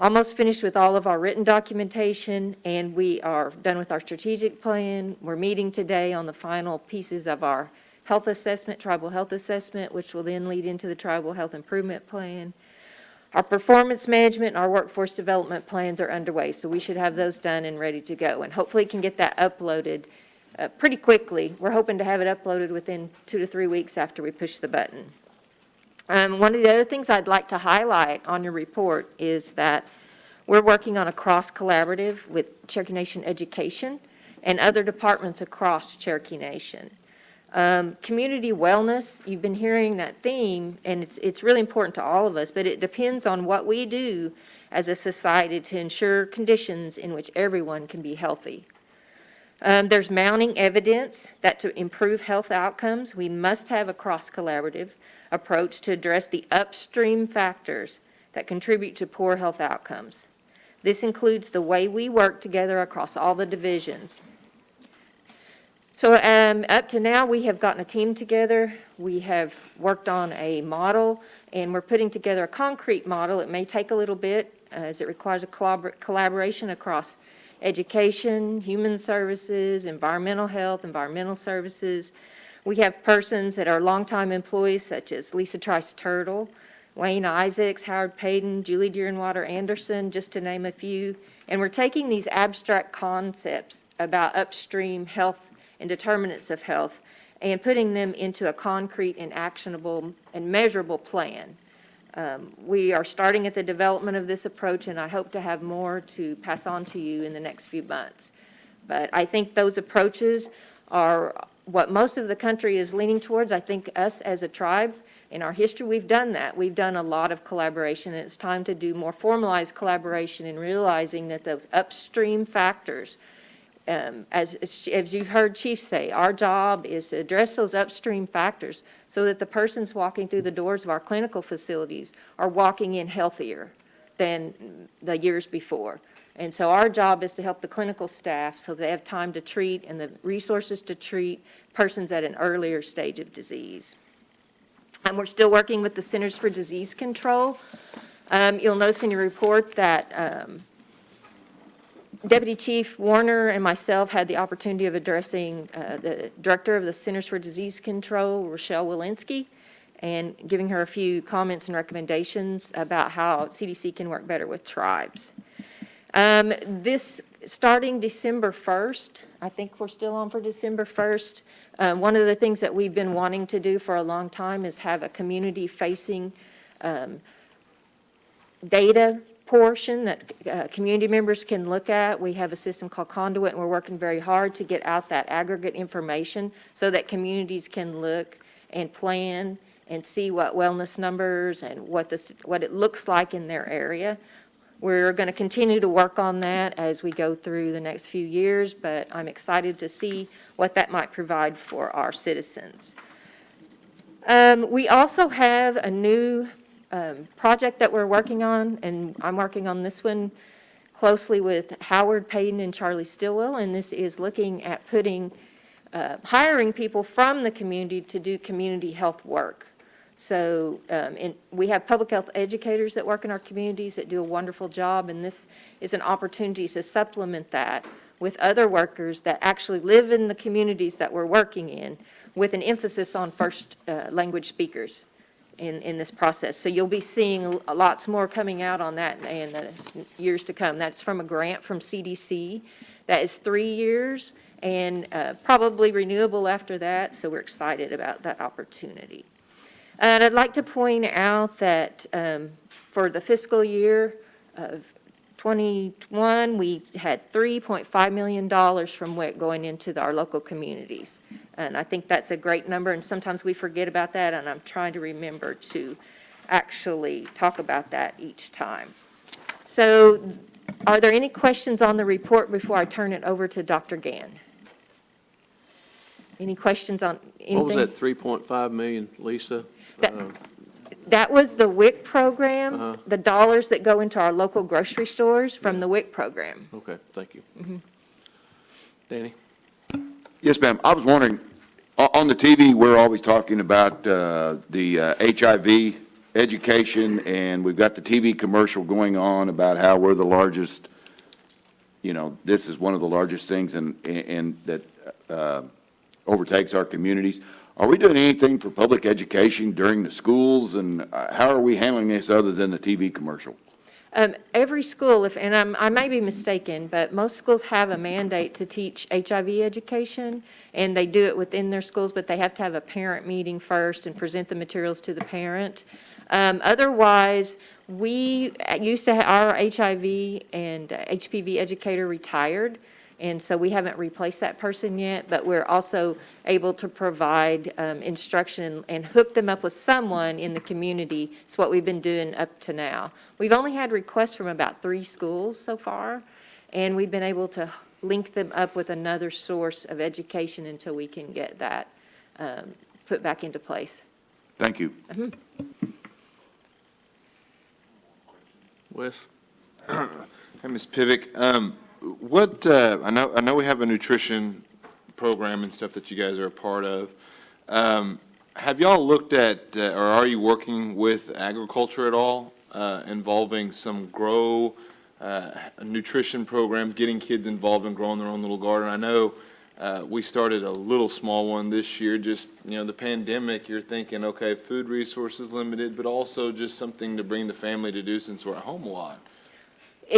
almost finished with all of our written documentation, and we are done with our strategic plan. We're meeting today on the final pieces of our health assessment, tribal health assessment, which will then lead into the tribal health improvement plan. Our performance management and our workforce development plans are underway, so we should have those done and ready to go. And hopefully can get that uploaded pretty quickly. We're hoping to have it uploaded within 2 to 3 weeks after we push the button. One of the other things I'd like to highlight on your report is that we're working on a cross-collaborative with Cherokee Nation Education and other departments across Cherokee Nation. Community wellness, you've been hearing that theme, and it's really important to all of us, but it depends on what we do as a society to ensure conditions in which everyone can be healthy. There's mounting evidence that to improve health outcomes, we must have a cross-collaborative approach to address the upstream factors that contribute to poor health outcomes. This includes the way we work together across all the divisions. So up to now, we have gotten a team together. We have worked on a model, and we're putting together a concrete model. It may take a little bit, as it requires a collaboration across education, human services, environmental health, environmental services. We have persons that are longtime employees, such as Lisa Trice-Turtle, Wayne Isaacs, Howard Payton, Julie Deerenwater Anderson, just to name a few. And we're taking these abstract concepts about upstream health and determinants of health and putting them into a concrete and actionable and measurable plan. We are starting at the development of this approach, and I hope to have more to pass on to you in the next few months. But I think those approaches are what most of the country is leaning towards. I think us as a tribe, in our history, we've done that. We've done a lot of collaboration, and it's time to do more formalized collaboration in realizing that those upstream factors, as you've heard Chief say, our job is to address those upstream factors so that the persons walking through the doors of our clinical facilities are walking in healthier than the years before. And so our job is to help the clinical staff so they have time to treat and the resources to treat persons at an earlier stage of disease. And we're still working with the Centers for Disease Control. You'll notice in your report that Deputy Chief Warner and myself had the opportunity of addressing the Director of the Centers for Disease Control, Rochelle Walensky, and giving her a few comments and recommendations about how CDC can work better with tribes. This, starting December 1st, I think we're still on for December 1st, one of the things that we've been wanting to do for a long time is have a community-facing data portion that community members can look at. We have a system called Conduit, and we're working very hard to get out that aggregate information so that communities can look and plan and see what wellness numbers and what it looks like in their area. We're going to continue to work on that as we go through the next few years, but I'm excited to see what that might provide for our citizens. We also have a new project that we're working on, and I'm working on this one closely with Howard Payton and Charlie Stillwell, and this is looking at hiring people from the community to do community health work. So we have public health educators that work in our communities that do a wonderful job, and this is an opportunity to supplement that with other workers that actually live in the communities that we're working in, with an emphasis on first language speakers in this process. So you'll be seeing lots more coming out on that in the years to come. That's from a grant from CDC. That is 3 years and probably renewable after that, so we're excited about that opportunity. And I'd like to point out that for the fiscal year of 21, we had $3.5 million from WIC going into our local communities. And I think that's a great number, and sometimes we forget about that, and I'm trying to remember to actually talk about that each time. So Are there any questions on the report before I turn it over to Dr. Gann? Any questions on anything? What was that 3.5 million, Lisa? That- That was the WIC program, Uh-huh. the dollars that go into our local grocery stores from the WIC program. Okay, thank you. Danny? Yes, ma'am. I was wondering, on the TV, we're always talking about the HIV education, and we've got the TV commercial going on about how we're the largest, this is one of the largest things and that overtakes our communities. Are we doing anything for public education during the schools, and how are we handling this other than the TV commercial? Every school, I may be mistaken, but most schools have a mandate to teach HIV education, and they do it within their schools, but they have to have a parent meeting first and present the materials to the parent. Otherwise, we used to have our HIV and HPV educator retired, and so we haven't replaced that person yet, but we're also able to provide instruction and hook them up with someone in the community. It's what we've been doing up to now. We've only had requests from about 3 schools so far, and we've been able to link them up with another source of education until we can get that put back into place. Thank you. Wes? Hey, Ms. Pivick, I know we have a nutrition program and stuff that you guys are a part of. Have y'all looked at, or are you working with agriculture at all, involving some nutrition programs, getting kids involved in growing their own little garden? I know we started a little small one this year, just, the pandemic, you're thinking, okay, food resources limited, but also just something to bring the family to do since we're at home a lot.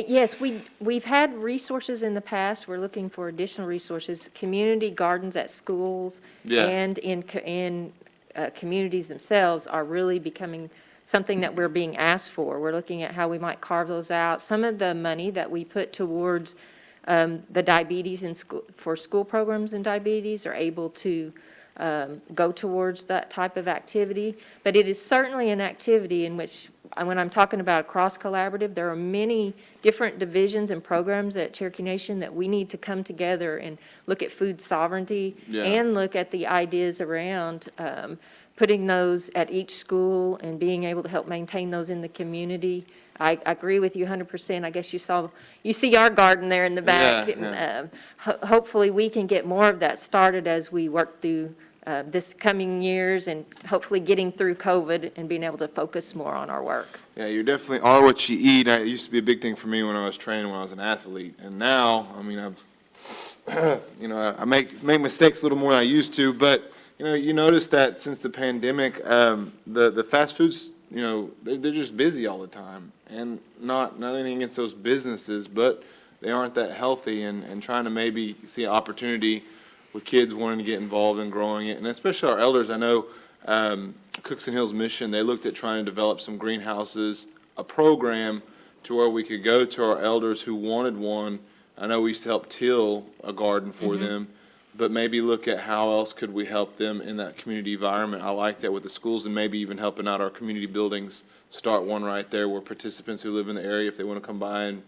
Yes, we've had resources in the past. We're looking for additional resources, community gardens at schools Yeah. and in communities themselves are really becoming something that we're being asked for. We're looking at how we might carve those out. Some of the money that we put towards the diabetes for school programs in diabetes are able to go towards that type of activity. But it is certainly an activity in which, when I'm talking about a cross-collaborative, there are many different divisions and programs at Cherokee Nation that we need to come together and look at food sovereignty Yeah. and look at the ideas around putting those at each school and being able to help maintain those in the community. I agree with you 100%. I guess you see our garden there in the back. Yeah. Hopefully, we can get more of that started as we work through this coming years and hopefully getting through COVID and being able to focus more on our work. Yeah, you definitely are what you eat. It used to be a big thing for me when I was training, when I was an athlete. And now, I make mistakes a little more than I used to, but, you notice that since the pandemic, the fast foods, they're just busy all the time. And not anything against those businesses, but they aren't that healthy, and trying to maybe see an opportunity with kids wanting to get involved in growing it. And especially our elders, I know Cookson Hills Mission, they looked at trying to develop some greenhouses, a program to where we could go to our elders who wanted one. I know we used to help till a garden for them, but maybe look at how else could we help them in that community environment. I like that with the schools, and maybe even helping out our community buildings. Start one right there where participants who live in the area, if they want to come by and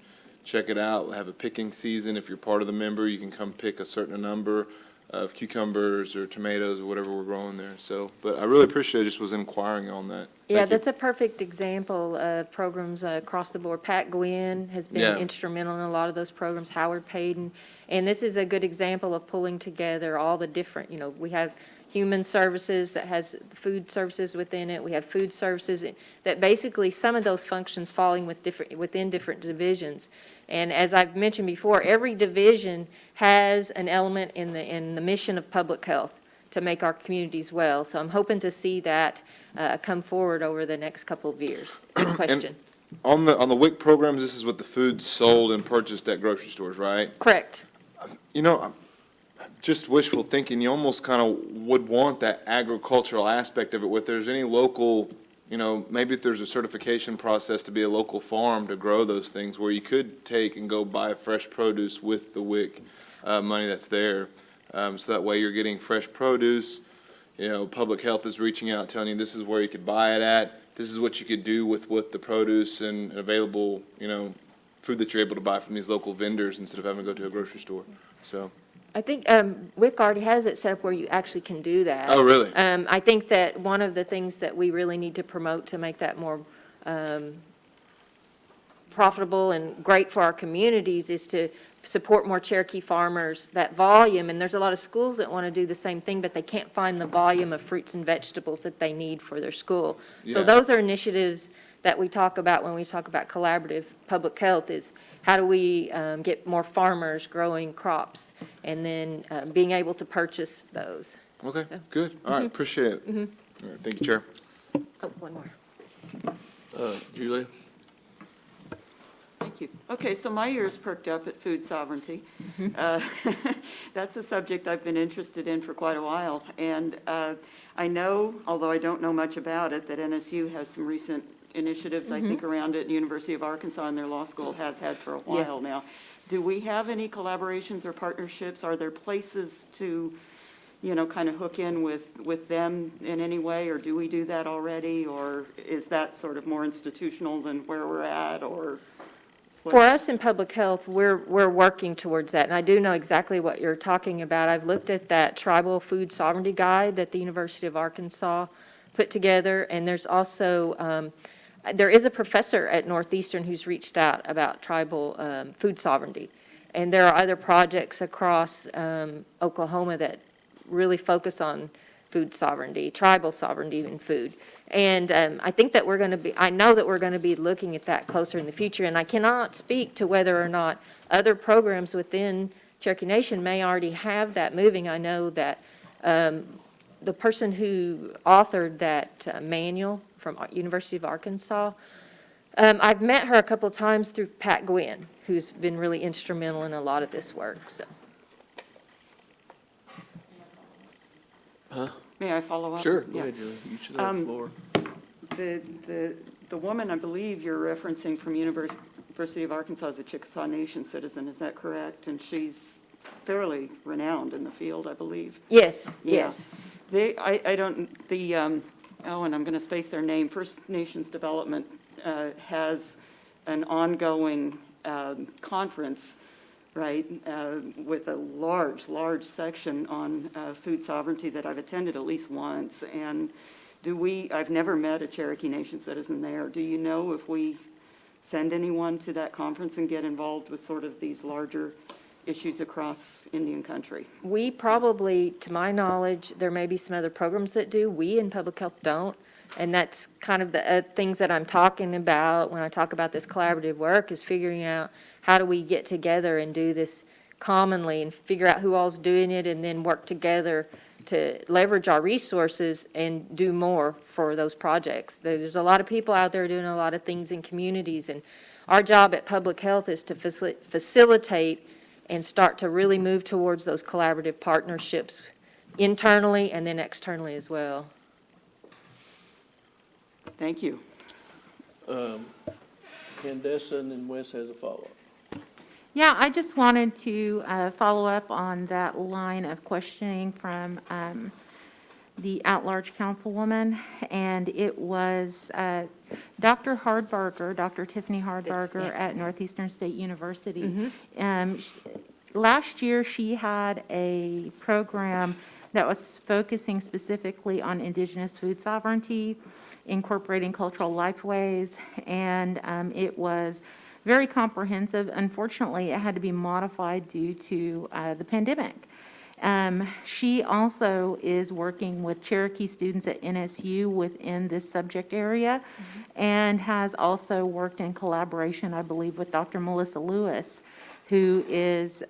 check it out, have a picking season. If you're part of the member, you can come pick a certain number of cucumbers or tomatoes or whatever we're growing there. So, but I really appreciate it. I just was inquiring on that. Yeah, Thank you. that's a perfect example of programs across the board. Pat Gwynn has been Yeah. instrumental in a lot of those programs, Howard Payton. And this is a good example of pulling together all the different, we have human services that has food services within it. We have food services that basically some of those functions falling within different divisions. And as I've mentioned before, every division has an element in the mission of public health to make our communities well. So I'm hoping to see that come forward over the next couple of years. Good question. On the WIC programs, this is what the food's sold and purchased at grocery stores, right? Correct. Just wishful thinking, you almost kind of would want that agricultural aspect of it. If there's any local, maybe if there's a certification process to be a local farm to grow those things, where you could take and go buy fresh produce with the WIC money that's there. So that way you're getting fresh produce. Public health is reaching out, telling you this is where you could buy it at. This is what you could do with the produce and available, food that you're able to buy from these local vendors instead of having to go to a grocery store. So, I think WIC already has it set up where you actually can do that. oh, really? I think that one of the things that we really need to promote to make that more profitable and great for our communities is to support more Cherokee farmers, that volume. And there's a lot of schools that want to do the same thing, but they can't find the volume of fruits and vegetables that they need for their school. So Yeah. those are initiatives that we talk about when we talk about collaborative public health is how do we get more farmers growing crops and then being able to purchase those. Okay, good. All right, appreciate it. All right, thank you, Chair. Oh, one more. Julia? Thank you. Okay, so my ears perked up at food sovereignty. That's a subject I've been interested in for quite a while. And I know, although I don't know much about it, that NSU has some recent initiatives, I think, around it. University of Arkansas and their law school has had for a while Yes. now. Do we have any collaborations or partnerships? Are there places to, you know, kind of hook in with them in any way? Or do we do that already? Or is that sort of more institutional than where we're at? Or For us in public health, we're working towards that, and I do know exactly what you're talking about. I've looked at that tribal food sovereignty guide that the University of Arkansas put together, and there's also, there is a professor at Northeastern who's reached out about tribal food sovereignty. And there are other projects across Oklahoma that really focus on food sovereignty, tribal sovereignty in food. And I think that I know that we're going to be looking at that closer in the future. And I cannot speak to whether or not other programs within Cherokee Nation may already have that moving. I know that the person who authored that manual from University of Arkansas, I've met her a couple of times through Pat Gwynn, who's been really instrumental in a lot of this work, so. may I follow up? Sure, go Yeah. ahead, Julia. You should have the floor. The woman, I believe you're referencing from University of Arkansas is a Chickasaw Nation citizen, is that correct? And she's fairly renowned in the field, I believe. Yes, Yeah. yes. I don't, and I'm going to space their name, First Nations Development has an ongoing conference, right, with a large section on food sovereignty that I've attended at least once. And I've never met a Cherokee Nation citizen there. Do you know if we send anyone to that conference and get involved with sort of these larger issues across Indian country? We probably, to my knowledge, there may be some other programs that do. We in public health don't. And that's kind of the things that I'm talking about when I talk about this collaborative work is figuring out how do we get together and do this commonly and figure out who all's doing it and then work together to leverage our resources and do more for those projects. There's a lot of people out there doing a lot of things in communities, and our job at public health is to facilitate and start to really move towards those collaborative partnerships internally and then externally as well. Thank you. Candessa, and then Wes has a follow-up. Yeah, I just wanted to follow up on that line of questioning from the at-large councilwoman, and it was Dr. Hardbarger, Dr. Tiffany Hardbarger Yes. at Northeastern State University. Last year, she had a program that was focusing specifically on indigenous food sovereignty, incorporating cultural lifeways, and it was very comprehensive. Unfortunately, it had to be modified due to the pandemic. She also is working with Cherokee students at NSU within this subject area, and has also worked in collaboration, I believe, with Dr. Melissa Lewis, who is,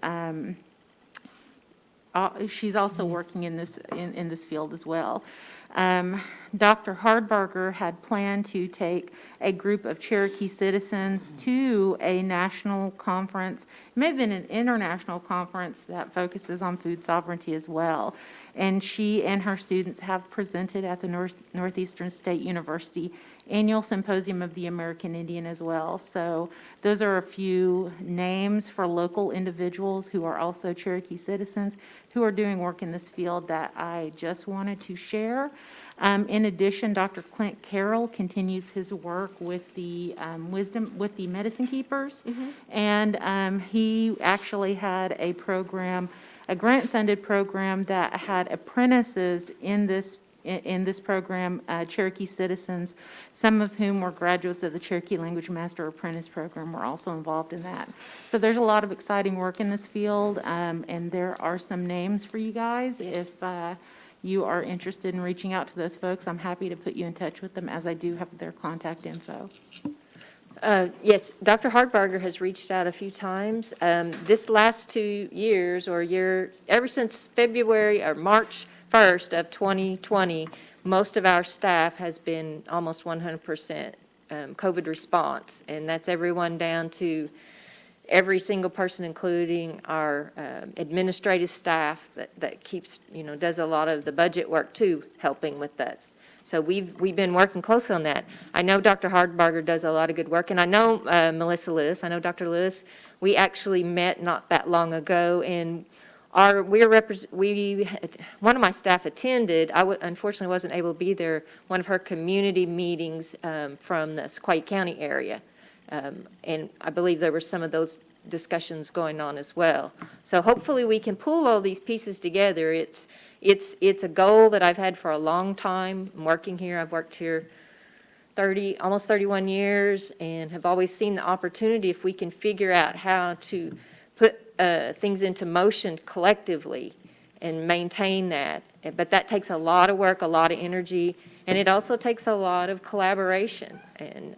she's also working in this field as well. Dr. Hardbarger had planned to take a group of Cherokee citizens to a national conference, it may have been an international conference that focuses on food sovereignty as well. And she and her students have presented at the Northeastern State University annual symposium of the American Indian as well. So those are a few names for local individuals who are also Cherokee citizens who are doing work in this field that I just wanted to share. In addition, Dr. Clint Carroll continues his work with the with the Medicine Keepers. And he actually had a program, a grant-funded program that had apprentices in this program, Cherokee citizens, some of whom were graduates of the Cherokee Language Master Apprentice Program, were also involved in that. So there's a lot of exciting work in this field, and there are some names for you guys. Yes. If you are interested in reaching out to those folks, I'm happy to put you in touch with them, as I do have their contact info. Yes, Dr. Hartbarger has reached out a few times. This last 2 years or years, ever since February or March 1st of 2020, most of our staff has been almost 100% COVID response, and that's everyone down to every single person, including our administrative staff that keeps, does a lot of the budget work too, helping with that. So we've been working closely on that. I know Dr. Hardbarger does a lot of good work, and I know Melissa Lewis. I know Dr. Lewis. We actually met not that long ago, and one of my staff attended. Unfortunately wasn't able to be there. One of her community meetings from the Sequoia County area, and I believe there were some of those discussions going on as well. So hopefully we can pull all these pieces together. It's a goal that I've had for a long time. I'm working here. I've worked here almost 31 years, and have always seen the opportunity if we can figure out how to put things into motion collectively and maintain that. But that takes a lot of work, a lot of energy, and it also takes a lot of collaboration. And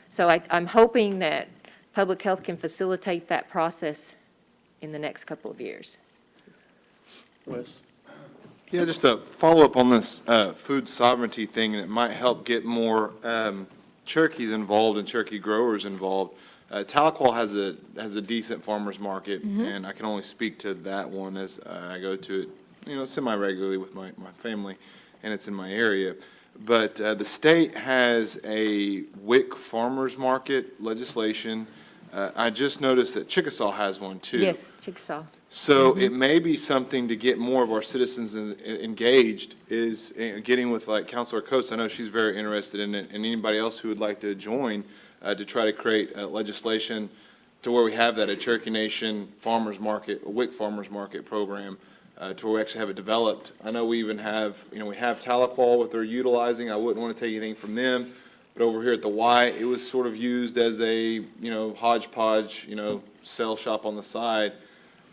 so I'm hoping that public health can facilitate that process in the next couple of years. Wes? Yeah, just to follow up on this food sovereignty thing, and it might help get more Cherokees involved and Cherokee growers involved. Tahlequah has a decent farmer's market, and I can only speak to that one as I go to it, semi-regularly with my family, and it's in my area. But the state has a WIC farmer's market legislation. I just noticed that Chickasaw has one too. Yes, Chickasaw. So it may be something to get more of our citizens engaged, is getting with like Councilor Coates. I know she's very interested in it, and anybody else who would like to join to try to create legislation to where we have that, a Cherokee Nation farmers market, a WIC farmers market program, to where we actually have it developed. I know we even have, we have Tahlequah, what they're utilizing. I wouldn't want to take anything from them. But over here at the Y, it was sort of used as a, hodgepodge, sell shop on the side.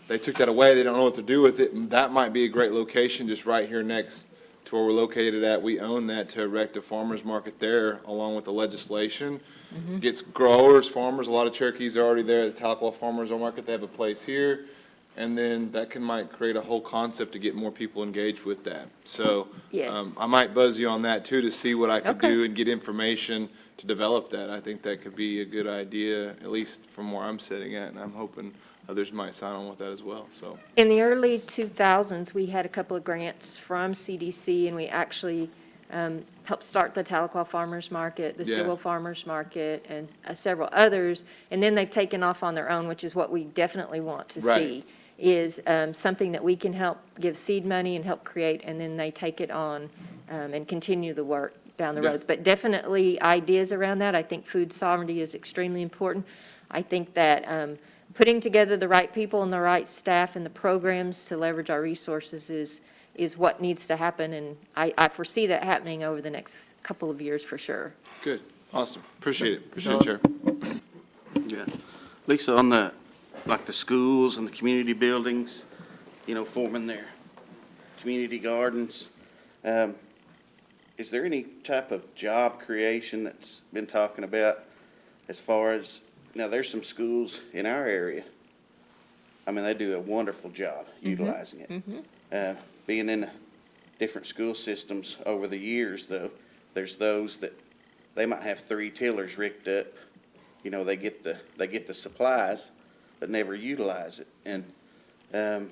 They took that away. They don't know what to do with it. And that might be a great location just right here next to where we're located at. We own that to erect a farmer's market there along with the legislation. Gets growers, farmers, a lot of Cherokees are already there at the Tahlequah Farmers Market. They have a place here. And then that might create a whole concept to get more people engaged with that. So Yes. I might buzz you on that too to see what I could do and get information to develop that. I think that could be a good idea, at least from where I'm sitting at, and I'm hoping others might sign on with that as well, so. In the early 2000s, we had a couple of grants from CDC, and we actually helped start the Tahlequah Farmers Market, the Yeah. Stillwell Farmers Market, and several others. And then they've taken off on their own, which is what we definitely want to Right. see, is something that we can help give seed money and help create, and then they take it on and continue the work down the Yeah. road. But definitely ideas around that. I think food sovereignty is extremely important. I think that putting together the right people and the right staff and the programs to leverage our resources is what needs to happen, and I foresee that happening over the next couple of years for sure. Good, awesome, appreciate it, appreciate it, Chair. Yeah. Lisa, on the schools and the community buildings, forming their community gardens, is there any type of job creation that's been talking about as far as, now there's some schools in our area, they do a wonderful job utilizing it. Being in different school systems over the years though, there's those that, they might have 3 tillers rigged up, they get the supplies, but never utilize it. And and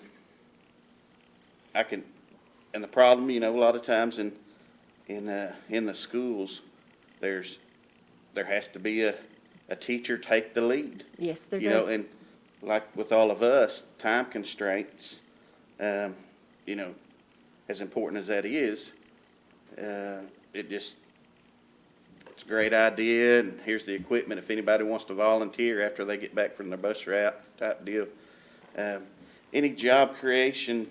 the problem, a lot of times in the schools, there has to be a teacher take the lead. Yes, there You know, does. and like with all of us, time constraints, you know, as important as that is, it's a great idea, and here's the equipment if anybody wants to volunteer after they get back from their bus route type deal. Any job creation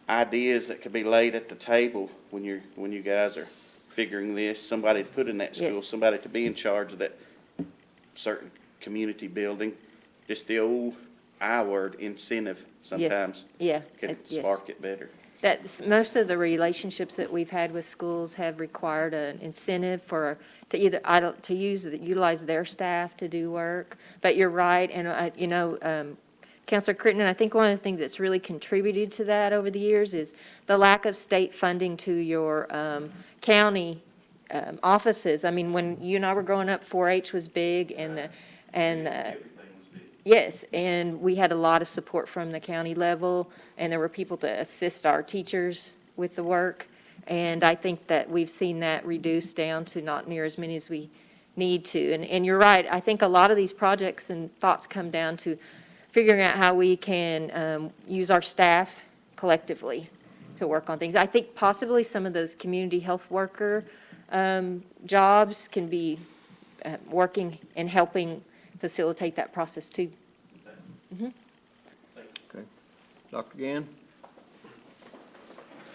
ideas that could be laid at the table when you guys are figuring this, somebody to put in that school, Yes. somebody to be in charge of that certain community building, just the old I word, incentive, sometimes Yeah, can yes. spark it better. That's, most of the relationships that we've had with schools have required an incentive to either, utilize their staff to do work. But you're right, and, Counselor Crittenden, I think one of the things that's really contributed to that over the years is the lack of state funding to your county offices. I mean, when you and I were growing up, 4-H was big, yes, and we had a lot of support from the county level, and there were people to assist our teachers with the work. And I think that we've seen that reduced down to not near as many as we need to. And you're right, I think a lot of these projects and thoughts come down to figuring out how we can use our staff collectively to work on things. I think possibly some of those community health worker jobs can be working and helping facilitate that process too. Okay. Dr. Gann?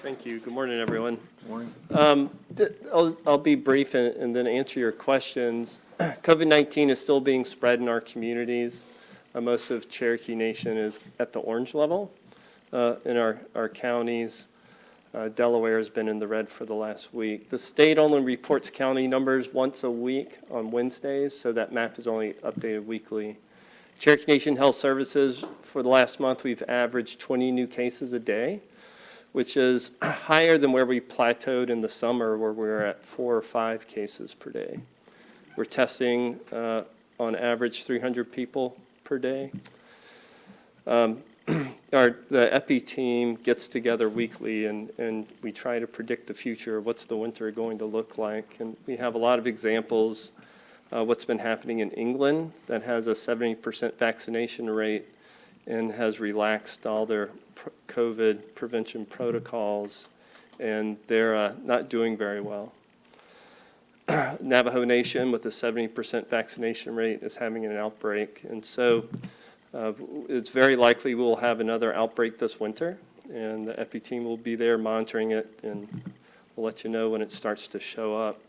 Thank you. Good morning, everyone. Morning. I'll be brief and then answer your questions. COVID-19 is still being spread in our communities. Most of Cherokee Nation is at the orange level in our counties. Delaware has been in the red for the last week. The state only reports county numbers once a week on Wednesdays, so that map is only updated weekly. Cherokee Nation Health Services, for the last month, we've averaged 20 new cases a day, which is higher than where we plateaued in the summer, where we were at 4 or 5 cases per day. We're testing on average 300 people per day. The EPI team gets together weekly, and we try to predict the future. What's the winter going to look like? And we have a lot of examples. What's been happening in England that has a 70% vaccination rate and has relaxed all their COVID prevention protocols, and they're not doing very well. Navajo Nation, with a 70% vaccination rate, is having an outbreak, and so it's very likely we'll have another outbreak this winter, and the EPI team will be there monitoring it, and we'll let you know when it starts to show up.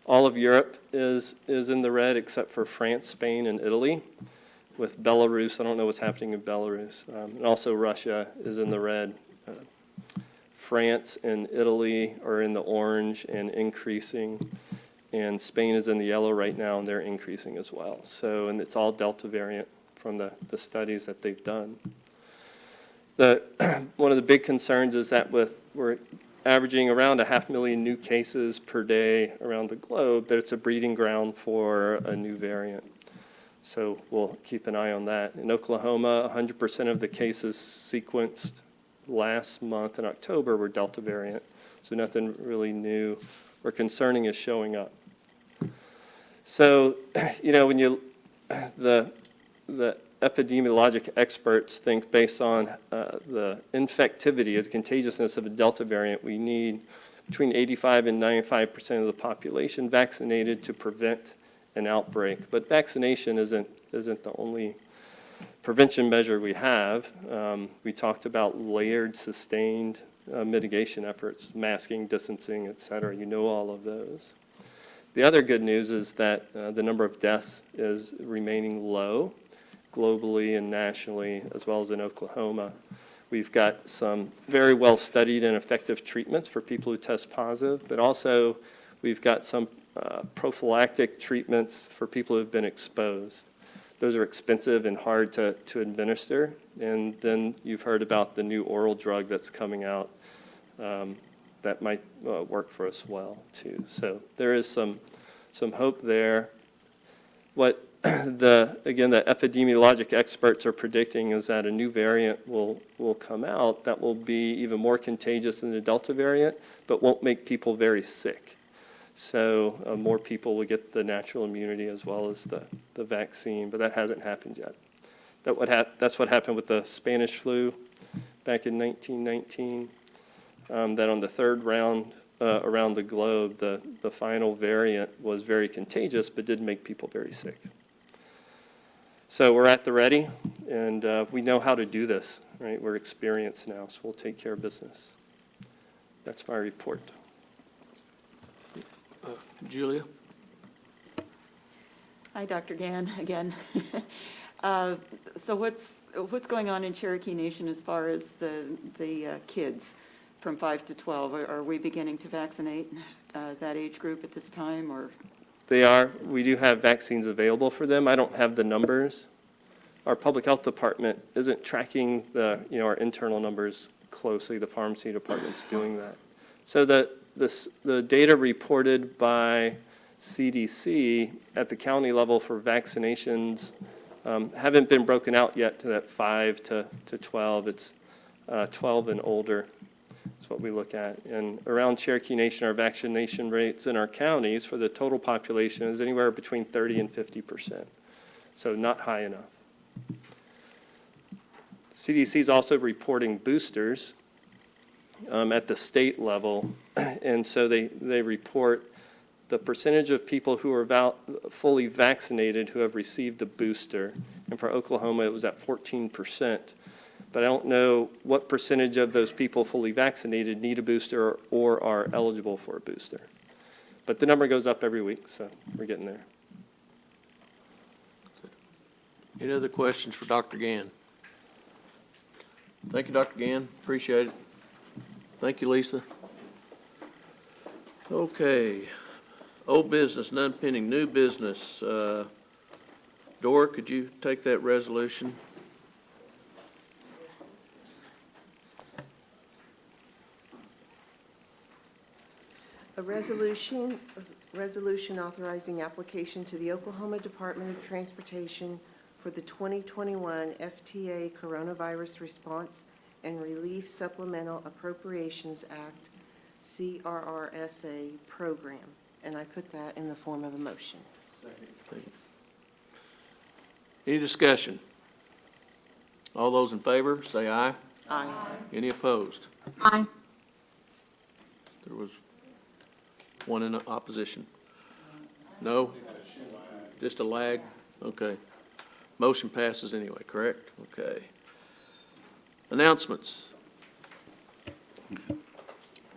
All of Europe is in the red except for France, Spain, and Italy. With Belarus, I don't know what's happening in Belarus, and also Russia is in the red. France and Italy are in the orange and increasing, and Spain is in the yellow right now, and they're increasing as well. So, and it's all Delta variant from the studies that they've done. One of the big concerns is that we're averaging around 500,000 new cases per day around the globe, that it's a breeding ground for a new variant. So we'll keep an eye on that. In Oklahoma, 100% of the cases sequenced last month in October were Delta variant. So nothing really new or concerning is showing up. So, when the epidemiologic experts think based on the infectivity, the contagiousness of a Delta variant, we need between 85 and 95% of the population vaccinated to prevent an outbreak. But vaccination isn't the only prevention measure we have. We talked about layered, sustained mitigation efforts, masking, distancing, et cetera. You know all of those. The other good news is that the number of deaths is remaining low globally and nationally, as well as in Oklahoma. We've got some very well-studied and effective treatments for people who test positive, but also we've got some prophylactic treatments for people who have been exposed. Those are expensive and hard to administer. And then you've heard about the new oral drug that's coming out that might work for us well, too. So there is some hope there. What the epidemiologic experts are predicting is that a new variant will come out that will be even more contagious than the Delta variant, but won't make people very sick. So more people will get the natural immunity as well as the vaccine, but that hasn't happened yet. That's what happened with the Spanish flu back in 1919, that on the third round around the globe, the final variant was very contagious, but did make people very sick. So we're at the ready, and we know how to do this, right? We're experienced now, so we'll take care of business. That's my report. Julia? Hi, Dr. Gann, again. So what's going on in Cherokee Nation as far as the kids from 5 to 12? Are we beginning to vaccinate that age group at this time, or? They are. We do have vaccines available for them. I don't have the numbers. Our public health department isn't tracking our internal numbers closely. The pharmacy department's doing that. So the data reported by CDC at the county level for vaccinations haven't been broken out yet to that 5 to 12. It's 12 and older is what we look at. And around Cherokee Nation, our vaccination rates in our counties for the total population is anywhere between 30 and 50%. So not high enough. CDC is also reporting boosters at the state level, and so they report the percentage of people who are fully vaccinated who have received a booster. And for Oklahoma, it was at 14%. But I don't know what percentage of those people fully vaccinated need a booster or are eligible for a booster. But the number goes up every week, so we're getting there. Any other questions for Dr. Gann? Thank you, Dr. Gann. Appreciate it. Thank you, Lisa. Okay. Old business, none pending. New business. Dora, could you take that resolution? A resolution authorizing application to the Oklahoma Department of Transportation for the 2021 FTA Coronavirus Response and Relief Supplemental Appropriations Act, CRRSA program. And I put that in the form of a motion. Any discussion? All those in favor, say aye. Aye. Any opposed? Aye. There was one in opposition. No? Just a lag? Okay. Motion passes anyway, correct? Okay. Announcements.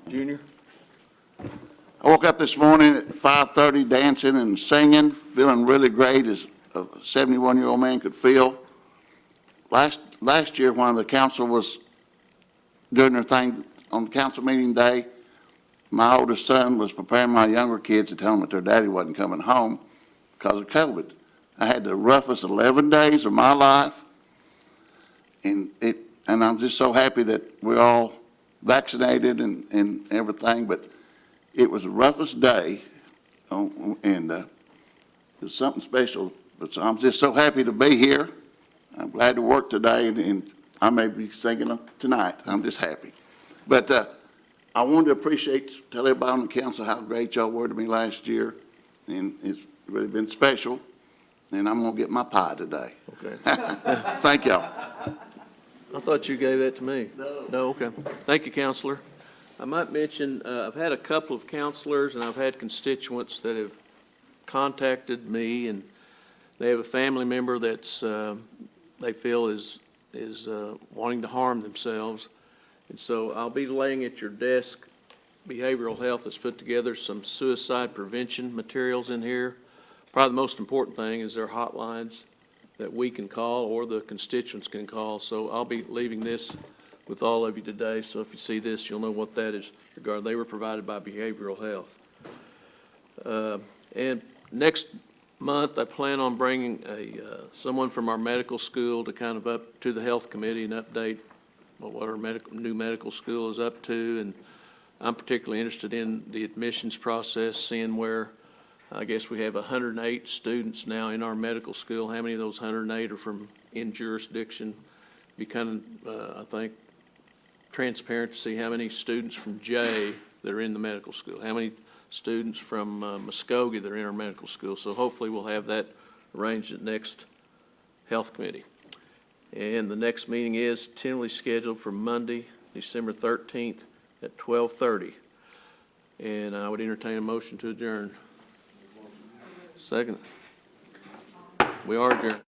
Junior? I woke up this morning at 5:30 dancing and singing, feeling really great as a 71-year-old man could feel. Last year, when the council was doing their thing on council meeting day, my oldest son was preparing my younger kids to tell them that their daddy wasn't coming home because of COVID. I had the roughest 11 days of my life, and I'm just so happy that we're all vaccinated and everything, but it was the roughest day, and it was something special. But I'm just so happy to be here. I'm glad to work today, and I may be singing tonight. I'm just happy. But I wanted to tell everybody on the council how great y'all were to me last year, and it's really been special. And I'm going to get my pie today. Okay. Thank y'all. I thought you gave that to me. No, okay. Thank you, Counselor. I might mention, I've had a couple of counselors and I've had constituents that have contacted me, and they have a family member that's, they feel is wanting to harm themselves. And so I'll be laying at your desk, Behavioral Health has put together some suicide prevention materials in here. Probably the most important thing is their hotlines that we can call or the constituents can call. So I'll be leaving this with all of you today. So if you see this, you'll know what that is regarding. They were provided by Behavioral Health. And next month, I plan on bringing someone from our medical school to kind of up to the health committee and update what our new medical school is up to. And I'm particularly interested in the admissions process, seeing where I guess we have 108 students now in our medical school. How many of those 108 are from in jurisdiction? Be kind of, I think, transparent to see how many students from J that are in the medical school. How many students from Muskogee that are in our medical school. So hopefully we'll have that arranged at next Health Committee. And the next meeting is tentatively scheduled for Monday, December 13th at 12:30. And I would entertain a motion to adjourn. Second. We are adjourned.